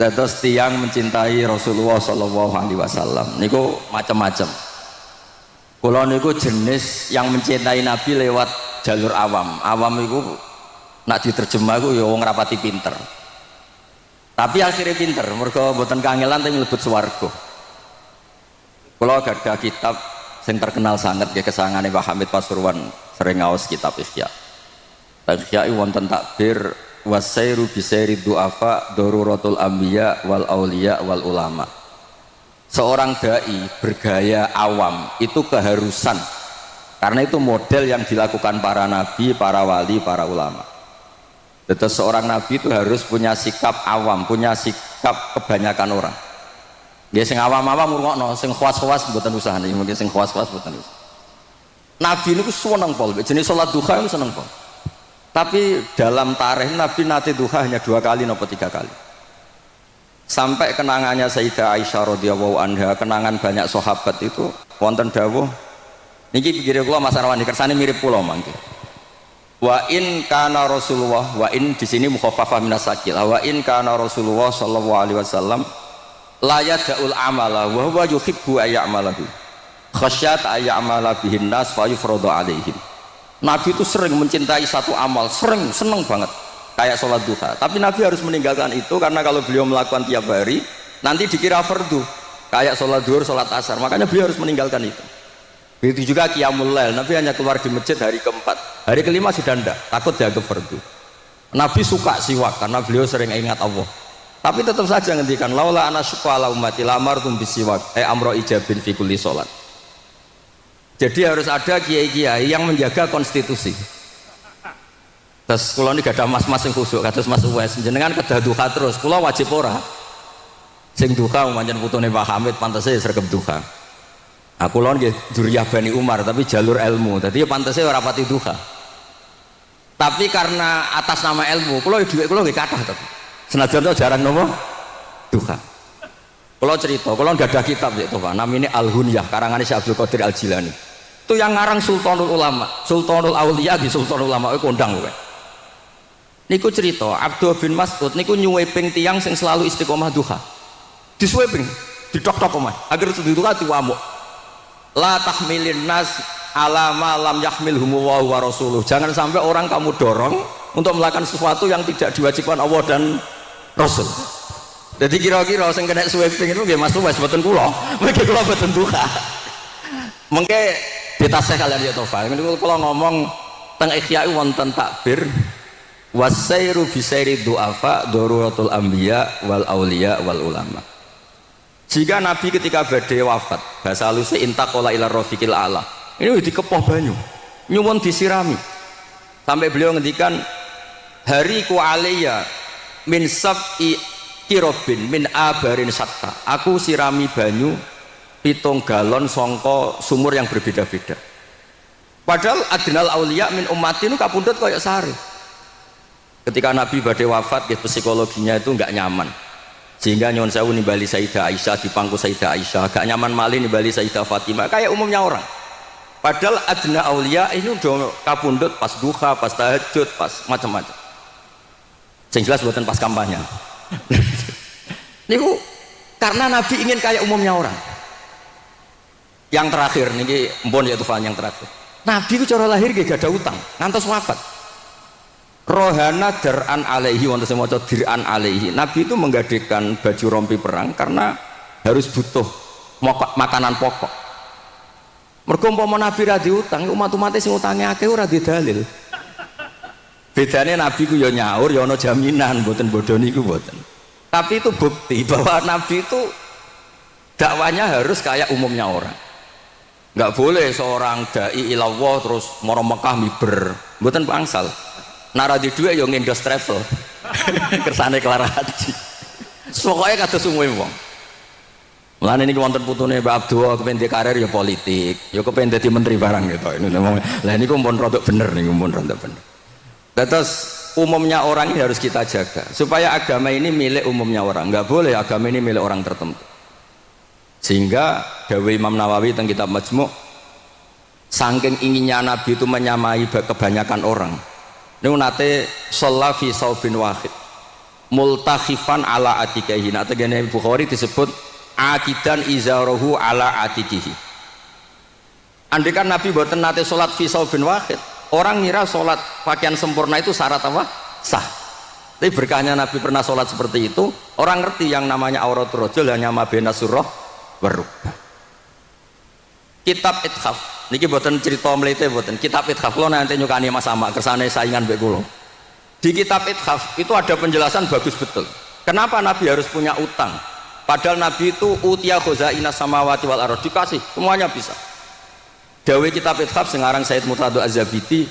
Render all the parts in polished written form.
Dados tiang mencintai Rasulullah Shallallahu Alaihi Wasallam niku macam-macam. Kula niku jenis yang mencintai Nabi lewat jalur awam. Awam itu nak diterjemah iku ya wong rapati pinter. Tapi akhirnya pinter, mergo mboten kangelan tapi mlebet swarga. Kula gadah kitab sing terkenal sangat ya kesangane Pak Hamid Pasuruan sering ngaos kitab Ihya. Ihya wonten takbir wasairu bisairi du'afa daruratul anbiya wal auliya wal ulama. Seorang dai bergaya awam itu keharusan, karena itu model yang dilakukan para nabi, para wali, para ulama. Terus seorang nabi itu harus punya sikap awam, punya sikap kebanyakan orang. Dia sing awam-awam ngrungokno, sing khawas-khawas mboten usah, mungkin sing khawas-khawas mboten usah. Nabi niku seneng pol, jenis salat duha itu seneng pol. Tapi dalam tarikh Nabi nate duha hanya 2 kali nopo 3 kali. Sampai kenangannya Sayyidah Aisyah radhiyallahu anha, kenangan banyak sahabat itu wonten dawuh niki pikire kula Mas Arwani kersane mirip kula mangke. Wa in kana Rasulullah, wa in di sini mukhaffafah minas sakil. Wa in kana Rasulullah sallallahu alaihi wasallam la yad'ul amala wa huwa yuhibbu ayyamalahu. Khasyat ayyamala bihin nas fa yufradu alaihim. Nabi itu sering mencintai satu amal, seneng banget kayak sholat duha. Tapi Nabi harus meninggalkan itu karena kalau beliau melakukan tiap hari nanti dikira fardu kayak sholat duhur, sholat asar. Makanya beliau harus meninggalkan itu. Begitu juga qiyamul lail, Nabi hanya keluar di masjid hari keempat, hari kelima sudah ndak, takut dianggap fardu. Nabi suka siwak karena beliau sering ingat Allah. Tapi tetap saja ngendikan laula ana syuqa ala ummati lamartum bisiwak amro ijabin fi kulli sholat. Jadi harus ada kiai-kiai yang menjaga konstitusi. Terus kula ini gak ada mas-mas yang khusyuk, kados Mas Uwais jenengan kedah duha terus, kula wajib ora. Sing duha pancen putune Pak Hamid pantese sregep duha. Aku kula nggih dzurriyah Bani Umar tapi jalur ilmu, dadi ya pantese ora pati duha. Tapi karena atas nama ilmu, kula dhuwit kula nggih kathah to. Senajan to jarang nopo duha. Kula cerita, kula nggak ada kitab ya to Pak, namanya Al-Hunyah karangannya Syekh Abdul Qadir Al-Jilani. Itu yang ngarang Sultanul Ulama, Sultanul Auliya di Sultanul Ulama itu kondang kowe. Niku cerita Abdul bin Mas'ud niku nyuweping tiang sing selalu istiqomah duha. Disuweping, didok-dok omah. Agar duha diwamuk. La tahmilin nas ala ma lam yahmilhum wa rasuluh. Jangan sampai orang kamu dorong untuk melakukan sesuatu yang tidak diwajibkan Allah dan Rasul. Jadi kira-kira sing kena sweeping itu nggih Mas Uwais mboten kula. Mengke kula mboten duha. Mengke ditasih kalian ya Tofa. Niku kula ngomong teng Ihya wonten takbir wasairu bisairi du'afa daruratul anbiya wal auliya wal ulama. Jika Nabi ketika badhe wafat, bahasa halusnya intaqala ila rafiqil a'la. Ini dikepoh banyu. Nyuwun disirami. Sampai beliau ngendikan hariku alayya min sab'i kirobin min abarin satta. Aku sirami banyu 7 galon songko sumur yang berbeda-beda. Padahal adnal auliya min ummati itu kapundhut kayak sehari. Ketika Nabi badhe wafat, psikologinya itu nggak nyaman. Sehingga nyuwun sewu nimbali Sayyidah Aisyah di pangku Sayyidah Aisyah, gak nyaman malih nimbali Sayyidah Fatimah kayak umumnya orang. Padahal adna auliya ini udah kapundhut pas duha, pas tahajud, pas macam-macam. Sing jelas buatan pas kampanye. Niku karena Nabi ingin kayak umumnya orang. Yang terakhir niki mpun ya Tufan yang terakhir. Nabi ku cara lahir gak ada utang, ngantos wafat. Rohana dar'an alaihi wonten sing maca dir'an alaihi. Nabi itu menggadekan baju rompi perang karena harus butuh makanan pokok. Mergo umpama Nabi ra diutang, umat-umate sing utange akeh ora didalil. Bedane Nabi ku ya nyaur ya ana jaminan, mboten bodho niku mboten. Tapi itu bukti bahwa Nabi itu dakwanya harus kayak umumnya orang. Nggak boleh seorang dai ilallah terus moro Mekah miber, mboten pangsal. Nara di duit yo ngendos travel. Kersane kelar haji. Pokoke kados umume wong. Mulane niki wonten putune Mbak Abdul kepen di karir ya politik, ya kepen dadi menteri barang gitu. Lah niku pun rodok bener niku pun rodok bener. Terus umumnya orang ini harus kita jaga supaya agama ini milik umumnya orang, nggak boleh agama ini milik orang tertentu. Sehingga dawuh Imam Nawawi tentang kitab Majmu' saking inginnya Nabi itu menyamai kebanyakan orang. Niku nate shalla fi saubin wahid. multakhifan ala atikihi. Nah tegene Bukhari disebut akidan izarahu ala atikihi. Andai kan Nabi mboten nate salat fi saubin wahid, orang ngira salat pakaian sempurna itu syarat apa? Sah. Tapi berkahnya Nabi pernah salat seperti itu, orang ngerti yang namanya auratul rajul hanya mabena surah warukbah. Kitab Ithaf niki mboten cerita mlete mboten. Kitab Ithaf kula nanti nyukani Mas Ama kersane saingan mbek kula. Di kitab Ithaf itu ada penjelasan bagus betul. Kenapa Nabi harus punya utang? Padahal Nabi itu utia khozainas samawati wal ardh, dikasih semuanya bisa. Dawe kitab Ithaf sekarang Said Murtado Az-Zabidi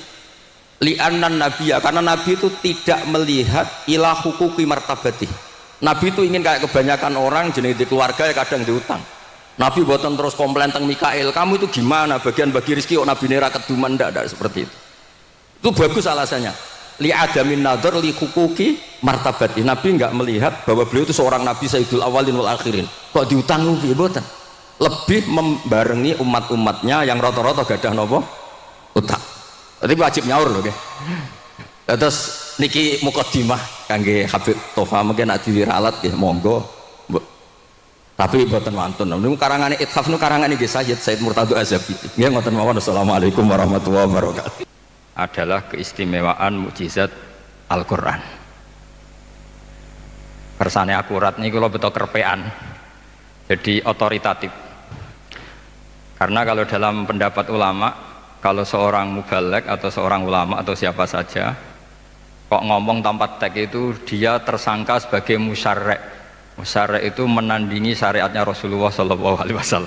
li'annan nabiyya, karena Nabi itu tidak melihat ila hukuki martabati. Nabi itu ingin kayak kebanyakan orang jenis di keluarga ya kadang diutang. Nabi boten terus komplain teng Mikail, kamu itu gimana bagian bagi rezeki kok Nabi nera keduman, ndak seperti itu. Itu bagus alasannya. Li adamin nadhar li hukuki martabati. Nabi enggak melihat bahwa beliau itu seorang nabi sayyidul awalin wal akhirin. Kok diutang piye boten? Lebih membarengi umat-umatnya yang rata-rata gadah napa? Utang. Jadi wajib nyaur lho nggih. Terus niki mukadimah kangge Habib Tofa mungkin nak diwaralat nggih monggo. Tapi mboten wonten. Niku karangane Ithaf niku karangane nggih Said Murtado Az-Zabidi. Nggih ngoten mawon. Assalamualaikum warahmatullahi wabarakatuh. Adalah keistimewaan mukjizat Al-Qur'an. Kersane akurat niku kula beto kerpean. Jadi otoritatif. Karena kalau dalam pendapat ulama, kalau seorang mubalek atau seorang ulama atau siapa saja kok ngomong tanpa teks itu dia tersangka sebagai musyarek. Musyarek itu menandingi syariatnya Rasulullah SAW.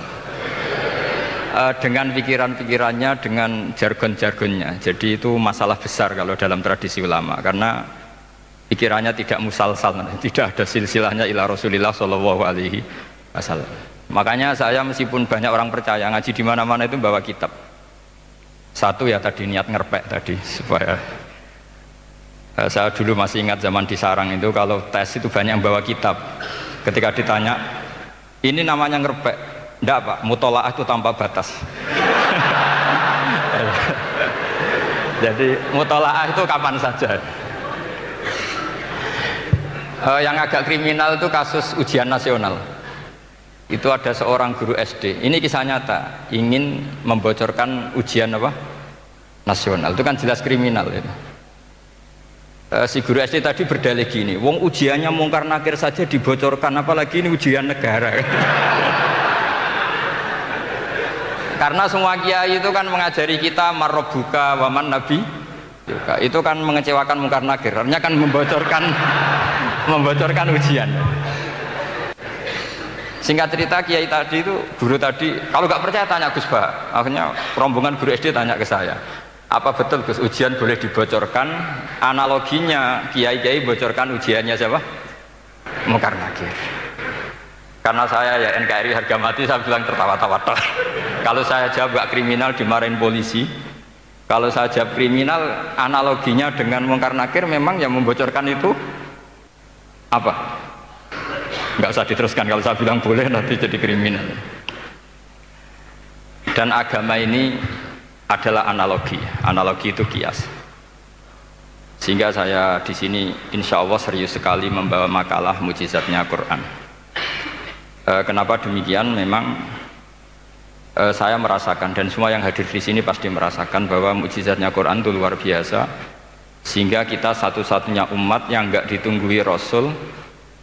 Dengan pikiran-pikirannya, dengan jargon-jargonnya. Jadi itu masalah besar kalau dalam tradisi ulama, karena pikirannya tidak musalsal, tidak ada silsilahnya ila Rasulillah SAW. Makanya saya meskipun banyak orang percaya ngaji di mana-mana itu bawa kitab. Satu ya tadi niat ngerpek tadi supaya saya dulu masih ingat zaman di sarang itu kalau tes itu banyak yang bawa kitab. Ketika ditanya ini namanya ngerpek, enggak Pak, mutolaah itu tanpa batas. Jadi mutolaah itu kapan saja. Yang agak kriminal itu kasus ujian nasional. Itu ada seorang guru SD, ini kisah nyata, ingin membocorkan ujian apa? Nasional. Itu kan jelas kriminal itu. Si guru SD tadi berdalih gini, wong ujiannya mungkar nakir saja dibocorkan, apalagi ini ujian negara. Karena semua kiai itu kan mengajari kita marrobuka waman nabi, itu kan mengecewakan mungkar nakir, artinya kan membocorkan ujian. Singkat cerita kiai tadi itu, guru tadi, kalau nggak percaya tanya Gus Bah. Akhirnya rombongan guru SD tanya ke saya, apa betul Gus ujian boleh dibocorkan? Analoginya kiai-kiai bocorkan ujiannya siapa? Mungkar nakir. Karena saya ya NKRI harga mati, saya bilang tertawa-tawa. Kalau saya jawab nggak kriminal dimarahin polisi. Kalau saya jawab kriminal, analoginya dengan mungkar nakir memang yang membocorkan itu apa? Nggak usah diteruskan, kalau saya bilang boleh nanti jadi kriminal. Dan agama ini adalah analogi itu kias. Sehingga saya di sini insya Allah serius sekali membawa makalah mujizatnya Quran. Kenapa demikian? Memang saya merasakan dan semua yang hadir di sini pasti merasakan bahwa mujizatnya Quran itu luar biasa. Sehingga kita satu-satunya umat yang nggak ditunggui Rasul.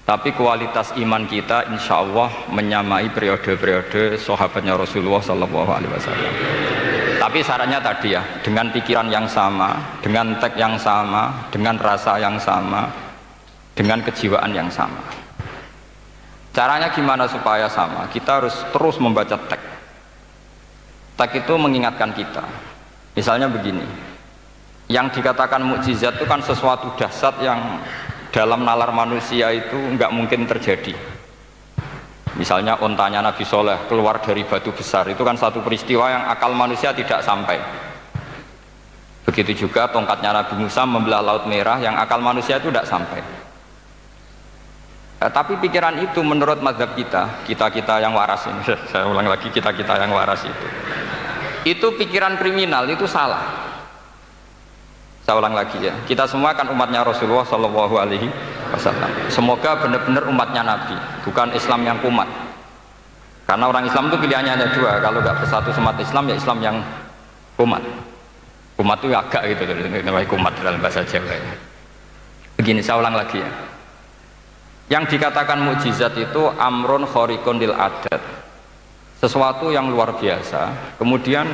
Tapi kualitas iman kita insya Allah menyamai periode-periode sahabatnya Rasulullah SAW. Tapi syaratnya tadi ya, dengan pikiran yang sama, dengan teks yang sama, dengan rasa yang sama, dengan kejiwaan yang sama. Caranya gimana supaya sama? Kita harus terus membaca teks. Teks itu mengingatkan kita. Misalnya begini, yang dikatakan mukjizat itu kan sesuatu dahsyat yang dalam nalar manusia itu nggak mungkin terjadi. Misalnya ontanya Nabi Soleh keluar dari batu besar, itu kan satu peristiwa yang akal manusia tidak sampai. Begitu juga tongkatnya Nabi Musa membelah Laut Merah, yang akal manusia itu tidak sampai. Tapi pikiran itu menurut mazhab kita yang waras ini, saya ulang lagi, kita yang waras itu pikiran kriminal, itu salah. Saya ulang lagi ya, kita semua kan umatnya Rasulullah SAW. wasallam. Semoga benar-benar umatnya Nabi, bukan Islam yang kumat. Karena orang Islam itu pilihannya hanya dua, kalau nggak bersatu umat Islam ya Islam yang kumat. Kumat itu agak gitu, namanya kumat dalam bahasa Jawa. Begini, saya ulang lagi ya. Yang dikatakan mukjizat itu amrun khariqun lil adat, sesuatu yang luar biasa, kemudian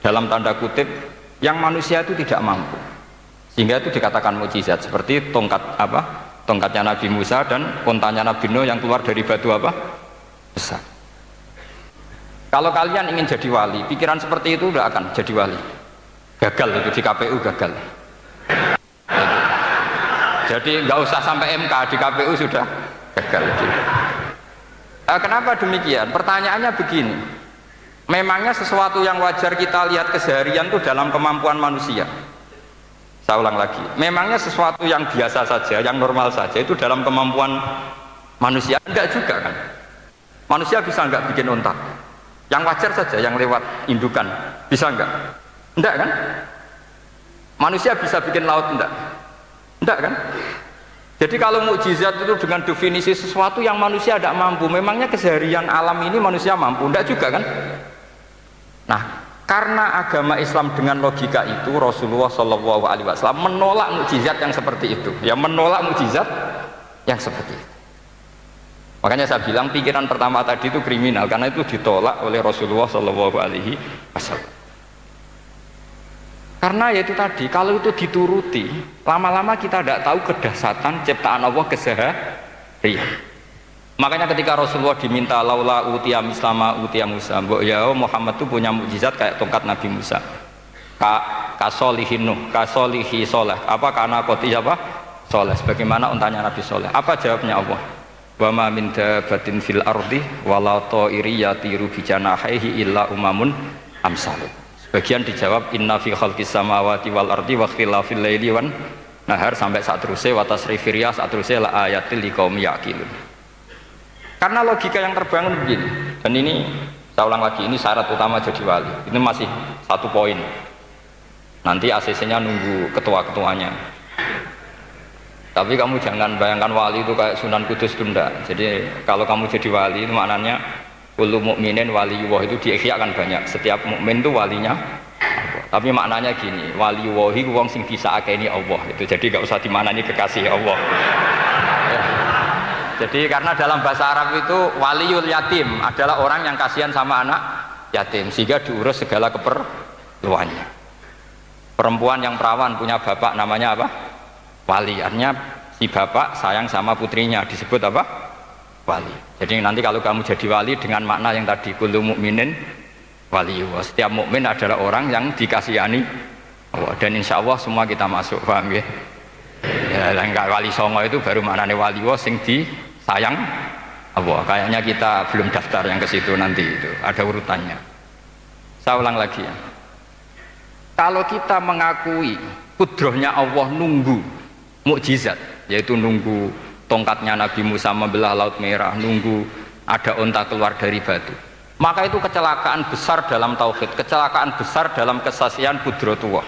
dalam tanda kutip yang manusia itu tidak mampu, sehingga itu dikatakan mukjizat. Seperti tongkatnya Nabi Musa dan untanya Nabi Nuh yang keluar dari batu besar. Kalau kalian ingin jadi wali, pikiran seperti itu tidak akan jadi wali. Gagal itu di KPU, gagal. Jadi nggak usah sampai MK, di KPU sudah gagal. Kenapa demikian? Pertanyaannya begini, memangnya sesuatu yang wajar kita lihat keseharian itu dalam kemampuan manusia? Saya ulang lagi, memangnya sesuatu yang biasa saja, yang normal saja itu dalam kemampuan manusia? Enggak juga kan? Manusia bisa enggak bikin unta? Yang wajar saja, yang lewat indukan, bisa enggak? Enggak kan? Manusia bisa bikin laut enggak? Enggak kan? Jadi kalau mukjizat itu dengan definisi sesuatu yang manusia tidak mampu, memangnya keseharian alam ini manusia mampu? Enggak juga kan? Nah, karena agama Islam dengan logika itu, Rasulullah SAW menolak mukjizat yang seperti itu. Ya, menolak mukjizat yang seperti itu. Makanya saya bilang pikiran pertama tadi itu kriminal, karena itu ditolak oleh Rasulullah SAW. Karena ya itu tadi, kalau itu dituruti, lama-lama kita tidak tahu kedahsyatan ciptaan Allah keseharian. Makanya ketika Rasulullah diminta laula utiya mislama utiya Musa, mbok ya Muhammad itu punya mukjizat kayak tongkat Nabi Musa. Kasolihin Nuh, kasolihi soleh, karena koti soleh, sebagaimana untanya Nabi Soleh. Apa jawabnya Allah? Wa ma min dabatin fil ardi wala ta'iri yatiru bi janahihi illa umamun amsalukum. Bagian dijawab inna fi khalqis samawati wal ardi wa ikhtilafil laili wan nahar, sampai saat terusnya wa tasrifir riyah, saat terusnya la ayatil liqaumi yaqilun. Karena logika yang terbangun begini, dan ini saya ulang lagi, ini syarat utama jadi wali. Ini masih satu poin. Nanti ACC-nya nunggu ketua-ketuanya. Tapi kamu jangan bayangkan wali itu kayak Sunan Kudus tunda. Jadi kalau kamu jadi wali itu maknanya kullu mukminin waliyullah, itu di Ihya kan banyak, setiap mukmin itu walinya Allah. Tapi maknanya gini, waliyullahi wong sing disaakeni Allah itu, jadi gak usah dimanani kekasih Allah ya. Jadi karena dalam bahasa Arab itu waliyul yatim adalah orang yang kasihan sama anak yatim, sehingga diurus segala keperluannya. Perempuan yang perawan punya bapak namanya apa? Wali. Artinya si bapak sayang sama putrinya, disebut apa? Wali. Jadi nanti kalau kamu jadi wali dengan makna yang tadi, kullu mukminin waliyullah, setiap mukmin adalah orang yang dikasihani Allah, dan insya Allah semua kita masuk, paham ya? Ya, enggak wali songo itu baru maknanya waliyullah sing disayang Allah. Kayaknya kita belum daftar yang ke situ, nanti itu ada urutannya. Saya ulang lagi ya. Kalau kita mengakui kudrohnya Allah nunggu mukjizat, yaitu nunggu tongkatnya Nabi Musa membelah Laut Merah, nunggu ada unta keluar dari batu, maka itu kecelakaan besar dalam tauhid, kecelakaan besar dalam kesaksian kudratullah.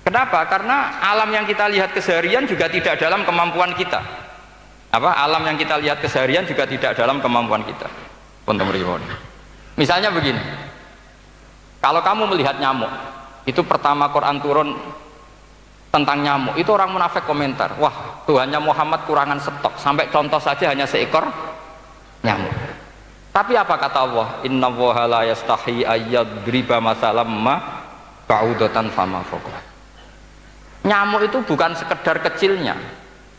Kenapa? Karena alam yang kita lihat keseharian juga tidak dalam kemampuan kita. Alam yang kita lihat keseharian juga tidak dalam kemampuan kita. Misalnya begini, kalau kamu melihat nyamuk, itu pertama Quran turun tentang nyamuk, itu orang munafik komentar, wah Tuhannya Muhammad kurangan stok, sampai contoh saja hanya seekor nyamuk. Tapi apa kata Allah? Inna woha la yastahi ayyadriba masalam ma ba'udatan fama fokoh. Nyamuk itu bukan sekedar kecilnya.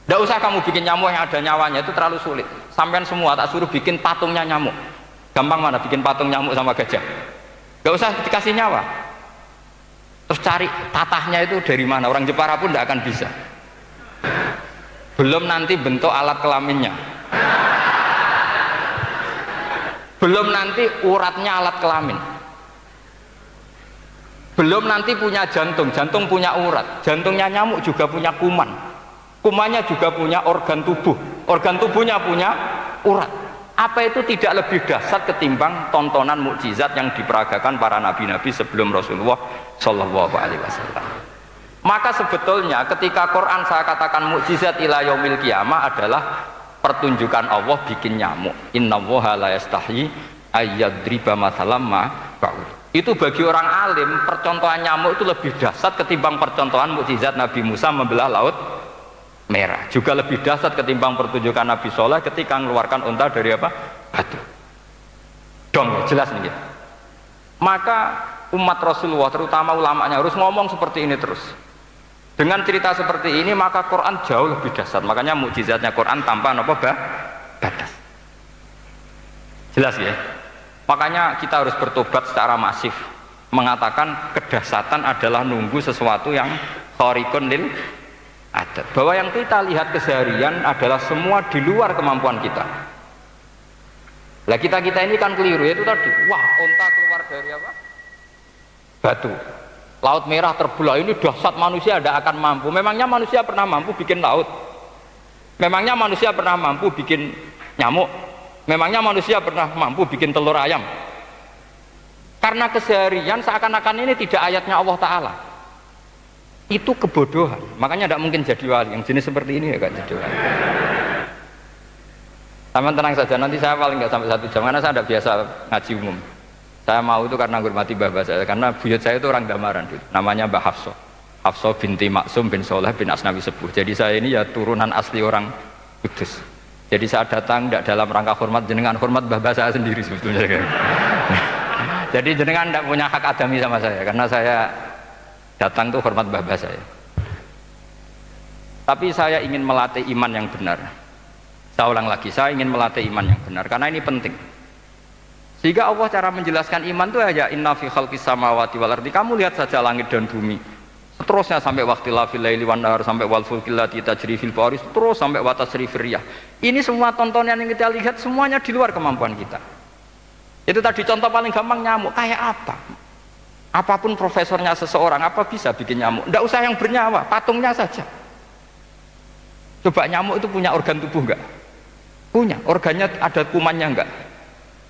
Tidak usah kamu bikin nyamuk yang ada nyawanya, itu terlalu sulit. Sampai semua tak suruh bikin patungnya nyamuk. Gampang mana bikin patung nyamuk sama gajah? Gak usah dikasih nyawa. Terus cari tatahnya itu dari mana, orang Jepara pun tidak akan bisa. Belum nanti bentuk alat kelaminnya, belum nanti uratnya alat kelamin, belum nanti punya jantung, jantung punya urat, jantungnya nyamuk juga punya kuman, kumannya juga punya organ tubuh, organ tubuhnya punya urat. Apa itu tidak lebih dahsyat ketimbang tontonan mukjizat yang diperagakan para nabi-nabi sebelum Rasulullah Shallallahu Alaihi Wasallam? Maka sebetulnya ketika Quran saya katakan mukjizat ila yaumil qiyamah adalah pertunjukan Allah bikin nyamuk. Innallaha la yastahyi ayyadriba mathalam ma ba'ud. Itu bagi orang alim percontohan nyamuk itu lebih dahsyat ketimbang percontohan mukjizat Nabi Musa membelah laut merah. Juga lebih dahsyat ketimbang pertunjukan Nabi Soleh ketika mengeluarkan unta dari apa? Batu. Dong, jelas nih. Maka umat Rasulullah terutama ulamanya harus ngomong seperti ini terus. Dengan cerita seperti ini maka Quran jauh lebih dahsyat. Makanya mukjizatnya Quran tanpa apa batas. Jelas ya. Makanya kita harus bertobat secara masif, mengatakan kedahsyatan adalah nunggu sesuatu yang khariqun lil adat. Bahwa yang kita lihat keseharian adalah semua di luar kemampuan kita. Lah kita ini kan keliru itu tadi. Wah, unta keluar dari apa? Batu. Laut merah terbelah, ini dahsyat, manusia tidak akan mampu. Memangnya manusia pernah mampu bikin laut? Memangnya manusia pernah mampu bikin nyamuk? Memangnya manusia pernah mampu bikin telur ayam? Karena keseharian seakan-akan ini tidak ayatnya Allah Ta'ala. Itu kebodohan. Makanya tidak mungkin jadi wali. Yang jenis seperti ini ya kan jadi wali. Sama tenang saja, nanti saya paling nggak sampai 1 jam karena saya tidak biasa ngaji umum. Saya mau itu karena hormati mbah saya, karena buyut saya itu orang Damaran dulu, namanya Mbah Hafsah. Hafsah binti Maksum bin Soleh bin Asnawi Sepuh. Jadi saya ini ya turunan asli orang Kudus. Jadi saya datang tidak dalam rangka hormat jenengan, hormat mbah saya sendiri sebetulnya. Jadi jenengan tidak punya hak adami sama saya, karena saya datang tuh hormat mbah saya. Tapi saya ingin melatih iman yang benar. Saya ulang lagi, saya ingin melatih iman yang benar, karena ini penting. Sehingga Allah cara menjelaskan iman itu aja inna fi khalqis samawati wal ardi. Kamu lihat saja langit dan bumi. Seterusnya sampai waqtilal fil laili wan nahar, sampai wal fulkil lati tajri fil bahri, terus sampai wa tasrifir riyah. Ini semua tontonan yang kita lihat semuanya di luar kemampuan kita. Itu tadi contoh paling gampang nyamuk. Kayak apa? Apapun profesornya seseorang, apa bisa bikin nyamuk? Tidak usah yang bernyawa, patungnya saja. Coba nyamuk itu punya organ tubuh enggak? Punya. Organnya ada kumannya enggak?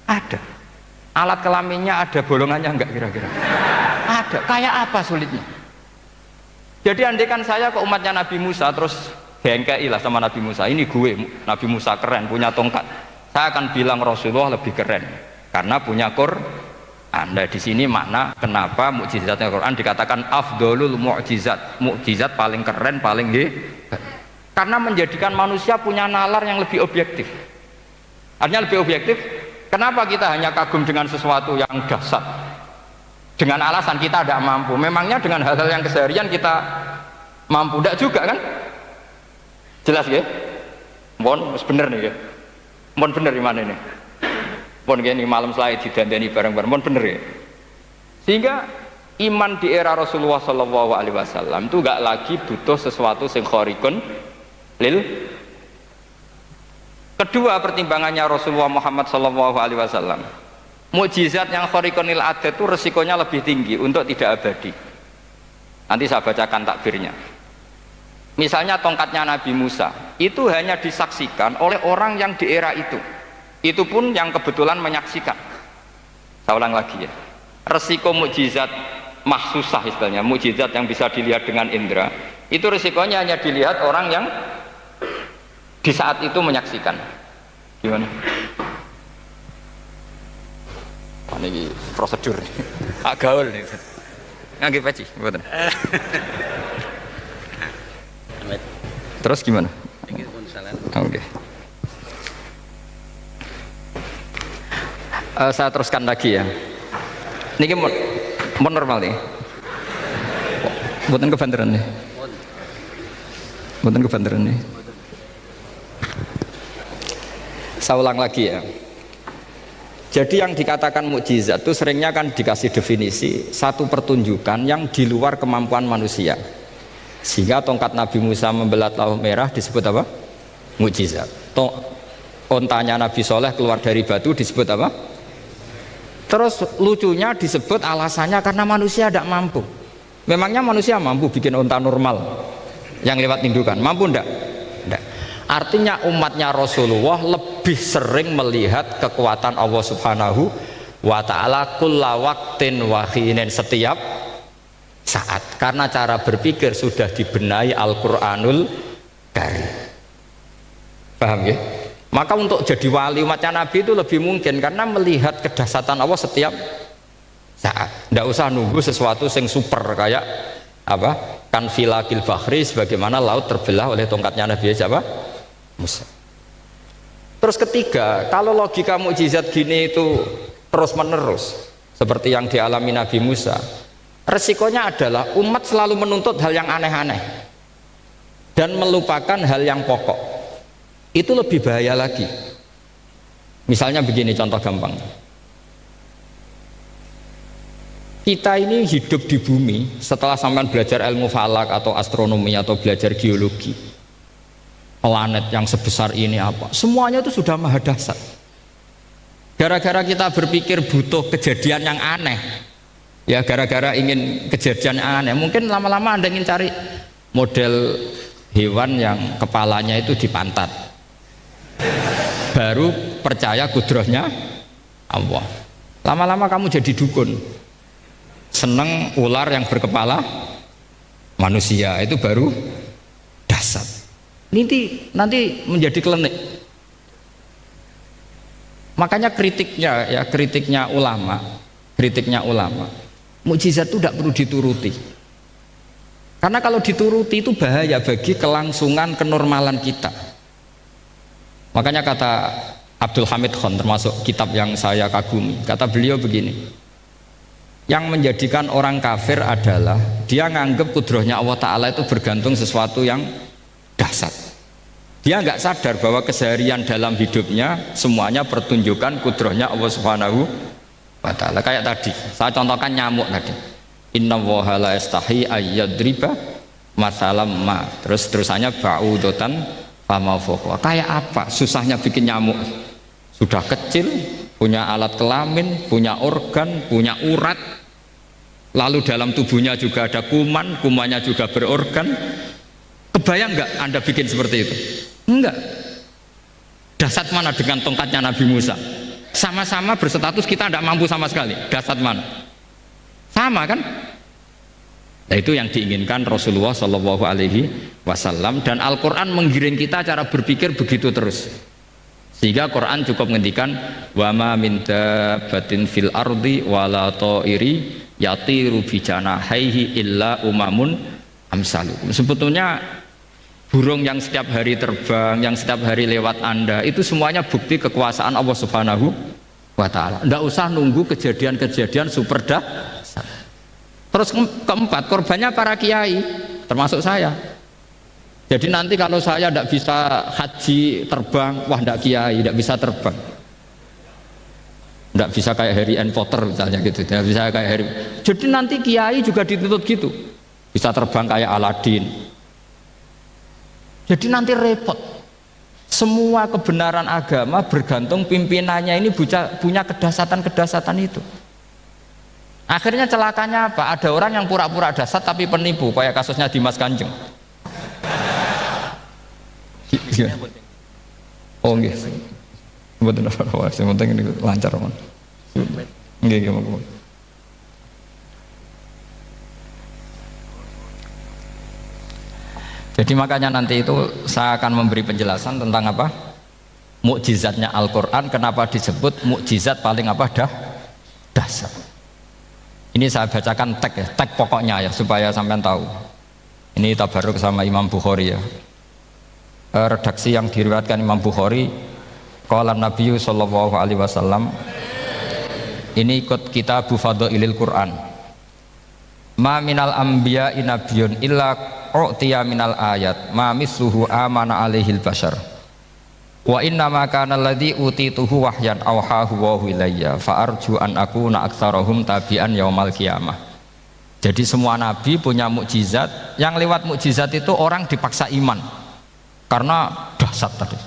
Ada. Alat kelaminnya ada bolongannya enggak kira-kira? Ada. Kayak apa sulitnya? Jadi andaikan saya ke umatnya Nabi Musa terus bengkei lah sama Nabi Musa, ini gue Nabi Musa keren punya tongkat, saya akan bilang Rasulullah lebih keren karena punya Quran. Anda di sini makna kenapa mukjizatnya Quran dikatakan afdolul mukjizat, mukjizat paling keren paling hebat, karena menjadikan manusia punya nalar yang lebih objektif. Artinya lebih objektif. Kenapa kita hanya kagum dengan sesuatu yang dahsyat dengan alasan kita tidak mampu? Memangnya dengan hal-hal yang keseharian kita mampu? Tidak juga kan? Jelas ya? Mohon bener nih ya? Mohon bener di mana ini? Mohon gini malam slide didandani bareng-bareng. Mohon bener ya? Sehingga iman di era Rasulullah SAW itu gak lagi butuh sesuatu yang khariqun lil. Kedua pertimbangannya Rasulullah Muhammad SAW, mukjizat yang khariqunil adat itu resikonya lebih tinggi untuk tidak abadi. Nanti saya bacakan takbirnya. Misalnya tongkatnya Nabi Musa itu hanya disaksikan oleh orang yang di era itu pun yang kebetulan menyaksikan. Saya ulang lagi ya, resiko mukjizat mahsusah istilahnya, mukjizat yang bisa dilihat dengan indera, itu resikonya hanya dilihat orang yang di saat itu menyaksikan. Gimana? Oh, ini prosedur agak gaul nih. Ngangge peci, mboten. Terus gimana? Oke. Saya teruskan lagi ya. Niki mau normal nih. Mboten kebanteran nih. Mboten kebanteran nih. Saya ulang lagi ya. Jadi yang dikatakan mukjizat itu seringnya kan dikasih definisi satu pertunjukan yang di luar kemampuan manusia. Sehingga tongkat Nabi Musa membelah laut merah disebut apa? Mukjizat. Ontanya Nabi Soleh keluar dari batu disebut apa? Terus lucunya disebut alasannya karena manusia tidak mampu. Memangnya manusia mampu bikin onta normal yang lewat indukan? Mampu enggak? Enggak. Artinya umatnya Rasulullah lebih sering melihat kekuatan Allah Subhanahu wa ta'ala kulla waqtin wa hinin, setiap saat. karena cara berpikir sudah dibenahi Al-Qur'anul Karim. Paham ya? Maka untuk jadi wali umatnya Nabi itu lebih mungkin karena melihat kedahsyatan Allah setiap saat. Tidak usah nunggu sesuatu yang super kayak apa? Kan filakil bahri, sebagaimana laut terbelah oleh tongkatnya Nabi siapa? Musa. Terus ketiga, kalau logika mukjizat gini itu terus menerus seperti yang dialami Nabi Musa, resikonya adalah umat selalu menuntut hal yang aneh-aneh dan melupakan hal yang pokok. Itu lebih bahaya lagi. Misalnya begini contoh gampang, kita ini hidup di bumi setelah sampean belajar ilmu falak atau astronomi atau belajar geologi, planet yang sebesar ini apa, semuanya itu sudah maha dahsyat. Gara-gara kita berpikir butuh kejadian yang aneh, ya gara-gara ingin kejadian yang aneh, mungkin lama-lama Anda ingin cari model hewan yang kepalanya itu dipantat, baru percaya kudrahnya Allah. Lama-lama kamu jadi dukun, seneng ular yang berkepala manusia, itu baru dahsyat. Nanti menjadi klinik. Makanya kritiknya ulama, mukjizat itu tidak perlu dituruti. Karena kalau dituruti itu bahaya bagi kelangsungan kenormalan kita. Makanya kata Abdul Hamid Khan, termasuk kitab yang saya kagumi, kata beliau begini, yang menjadikan orang kafir adalah dia nganggep kudrahnya Allah Ta'ala itu bergantung sesuatu yang dahsyat. Dia nggak sadar bahwa keseharian dalam hidupnya semuanya pertunjukan kudrahnya Allah Subhanahu wa Ta'ala. Kayak tadi, saya contohkan nyamuk tadi. Inna woha la yastahi ayyadriba masalam ma. Terus terusannya ba'udotan fama fokwa. Kayak apa susahnya bikin nyamuk? Sudah kecil, punya alat kelamin, punya organ, punya urat, lalu dalam tubuhnya juga ada kuman, kumannya juga berorgan. Kebayang nggak Anda bikin seperti itu? Enggak. Dahsyat mana dengan tongkatnya Nabi Musa? Sama-sama berstatus kita tidak mampu sama sekali. Dahsyat mana? Sama kan? Nah, itu yang diinginkan Rasulullah Shallallahu Alaihi Wasallam, dan Al-Quran menggiring kita cara berpikir begitu terus. Sehingga Quran cukup menghentikan wa ma min dabbatin fil ardi wala ta'iri yatiru bi janahaihi illa umamun amsalukum. Sebetulnya burung yang setiap hari terbang, yang setiap hari lewat Anda, itu semuanya bukti kekuasaan Allah Subhanahu wa Ta'ala. Tidak usah nunggu kejadian-kejadian super dahsyat. Terus keempat, korbannya para kiai, termasuk saya. Jadi nanti kalau saya tidak bisa haji terbang, wah tidak kiai, tidak bisa terbang. Tidak bisa kayak Harry and Potter misalnya gitu, tidak bisa kayak Harry. Jadi nanti kiai juga dituntut gitu, bisa terbang kayak Aladin. Jadi nanti repot. Semua kebenaran agama bergantung pimpinannya ini punya kedahsyatan-kedahsyatan itu. Akhirnya celakanya apa? Ada orang yang pura-pura dahsyat tapi penipu, kayak kasusnya Dimas Kanjeng. Oh nggih. Mboten apa-apa, sing penting ini lancar mon. Nggih nggih. Jadi makanya nanti itu saya akan memberi penjelasan tentang apa? Mukjizatnya Al-Quran, kenapa disebut mukjizat paling apa? Dahsyat. Ini saya bacakan tag ya, tag pokoknya ya, supaya sampean tahu. Ini tabaruk sama Imam Bukhari ya. Redaksi yang diriwayatkan Imam Bukhari, qala Nabi sallallahu alaihi wasallam, ini ikut kitab Fadhailil Quran. Ma minal anbiya'i nabiyyun illa u'tiya minal ayat ma misluhu amana alaihil bashar wa inna ma kana alladhi utituhu wahyan awhahu wa ilayya fa arju an akuna aktsarahum tabi'an yaumal qiyamah. Jadi semua nabi punya mukjizat, yang lewat mukjizat itu orang dipaksa iman karena dahsyat tadi,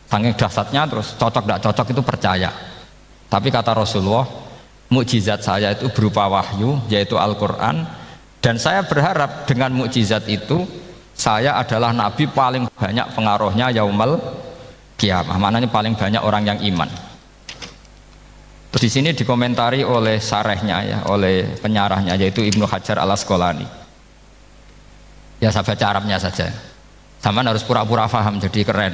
saking dahsyatnya, terus cocok tidak cocok itu percaya. Tapi kata Rasulullah, mukjizat saya itu berupa wahyu, yaitu Al-Quran. Dan saya berharap dengan mukjizat itu saya adalah nabi paling banyak pengaruhnya yaumal qiyamah. Maknanya paling banyak orang yang iman. Terus di sini dikomentari oleh sarehnya ya, oleh penyarahnya yaitu Ibnu Hajar Al Asqalani. Ya saya baca Arabnya saja. Sampean harus pura-pura paham jadi keren.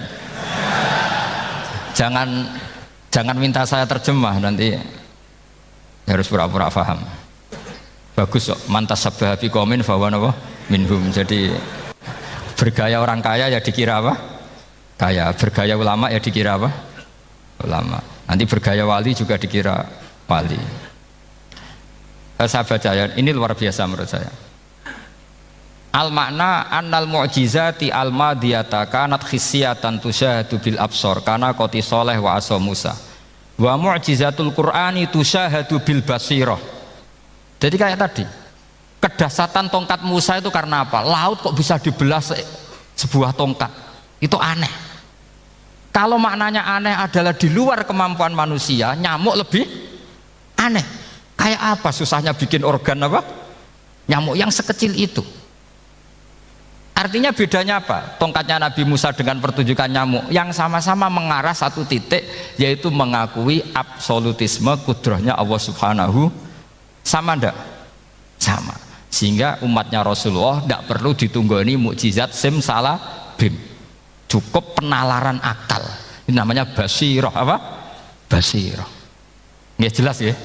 Jangan minta saya terjemah nanti harus pura-pura paham. Bagus kok, mantas sabah bi qaumin fahuwa napa minhum. Jadi bergaya orang kaya ya dikira apa? Kaya. Bergaya ulama ya dikira apa? Ulama. Nanti bergaya wali juga dikira wali. Saya baca ya, ini luar biasa menurut saya. Al makna annal mu'jizati al madiyata kanat khissiyatan tusyahadu bil absor kana qoti soleh wa asa Musa wa mu'jizatul Qur'ani tusyahadu bil basirah. Jadi kayak tadi, kedahsyatan tongkat Musa itu karena apa? Laut kok bisa dibelah sebuah tongkat, itu aneh. Kalau maknanya aneh adalah di luar kemampuan manusia, nyamuk lebih aneh. Kayak apa susahnya bikin organ apa? Nyamuk yang sekecil itu. Artinya bedanya apa? Tongkatnya Nabi Musa dengan pertunjukan nyamuk yang sama-sama mengarah satu titik, yaitu mengakui absolutisme kudrahnya Allah Subhanahu. Sama ndak? Sama. Sehingga umatnya Rasulullah tidak perlu ditunggoni mukjizat simsalabim. Cukup penalaran akal. Ini namanya basirah apa? Basirah. Nggak jelas ya?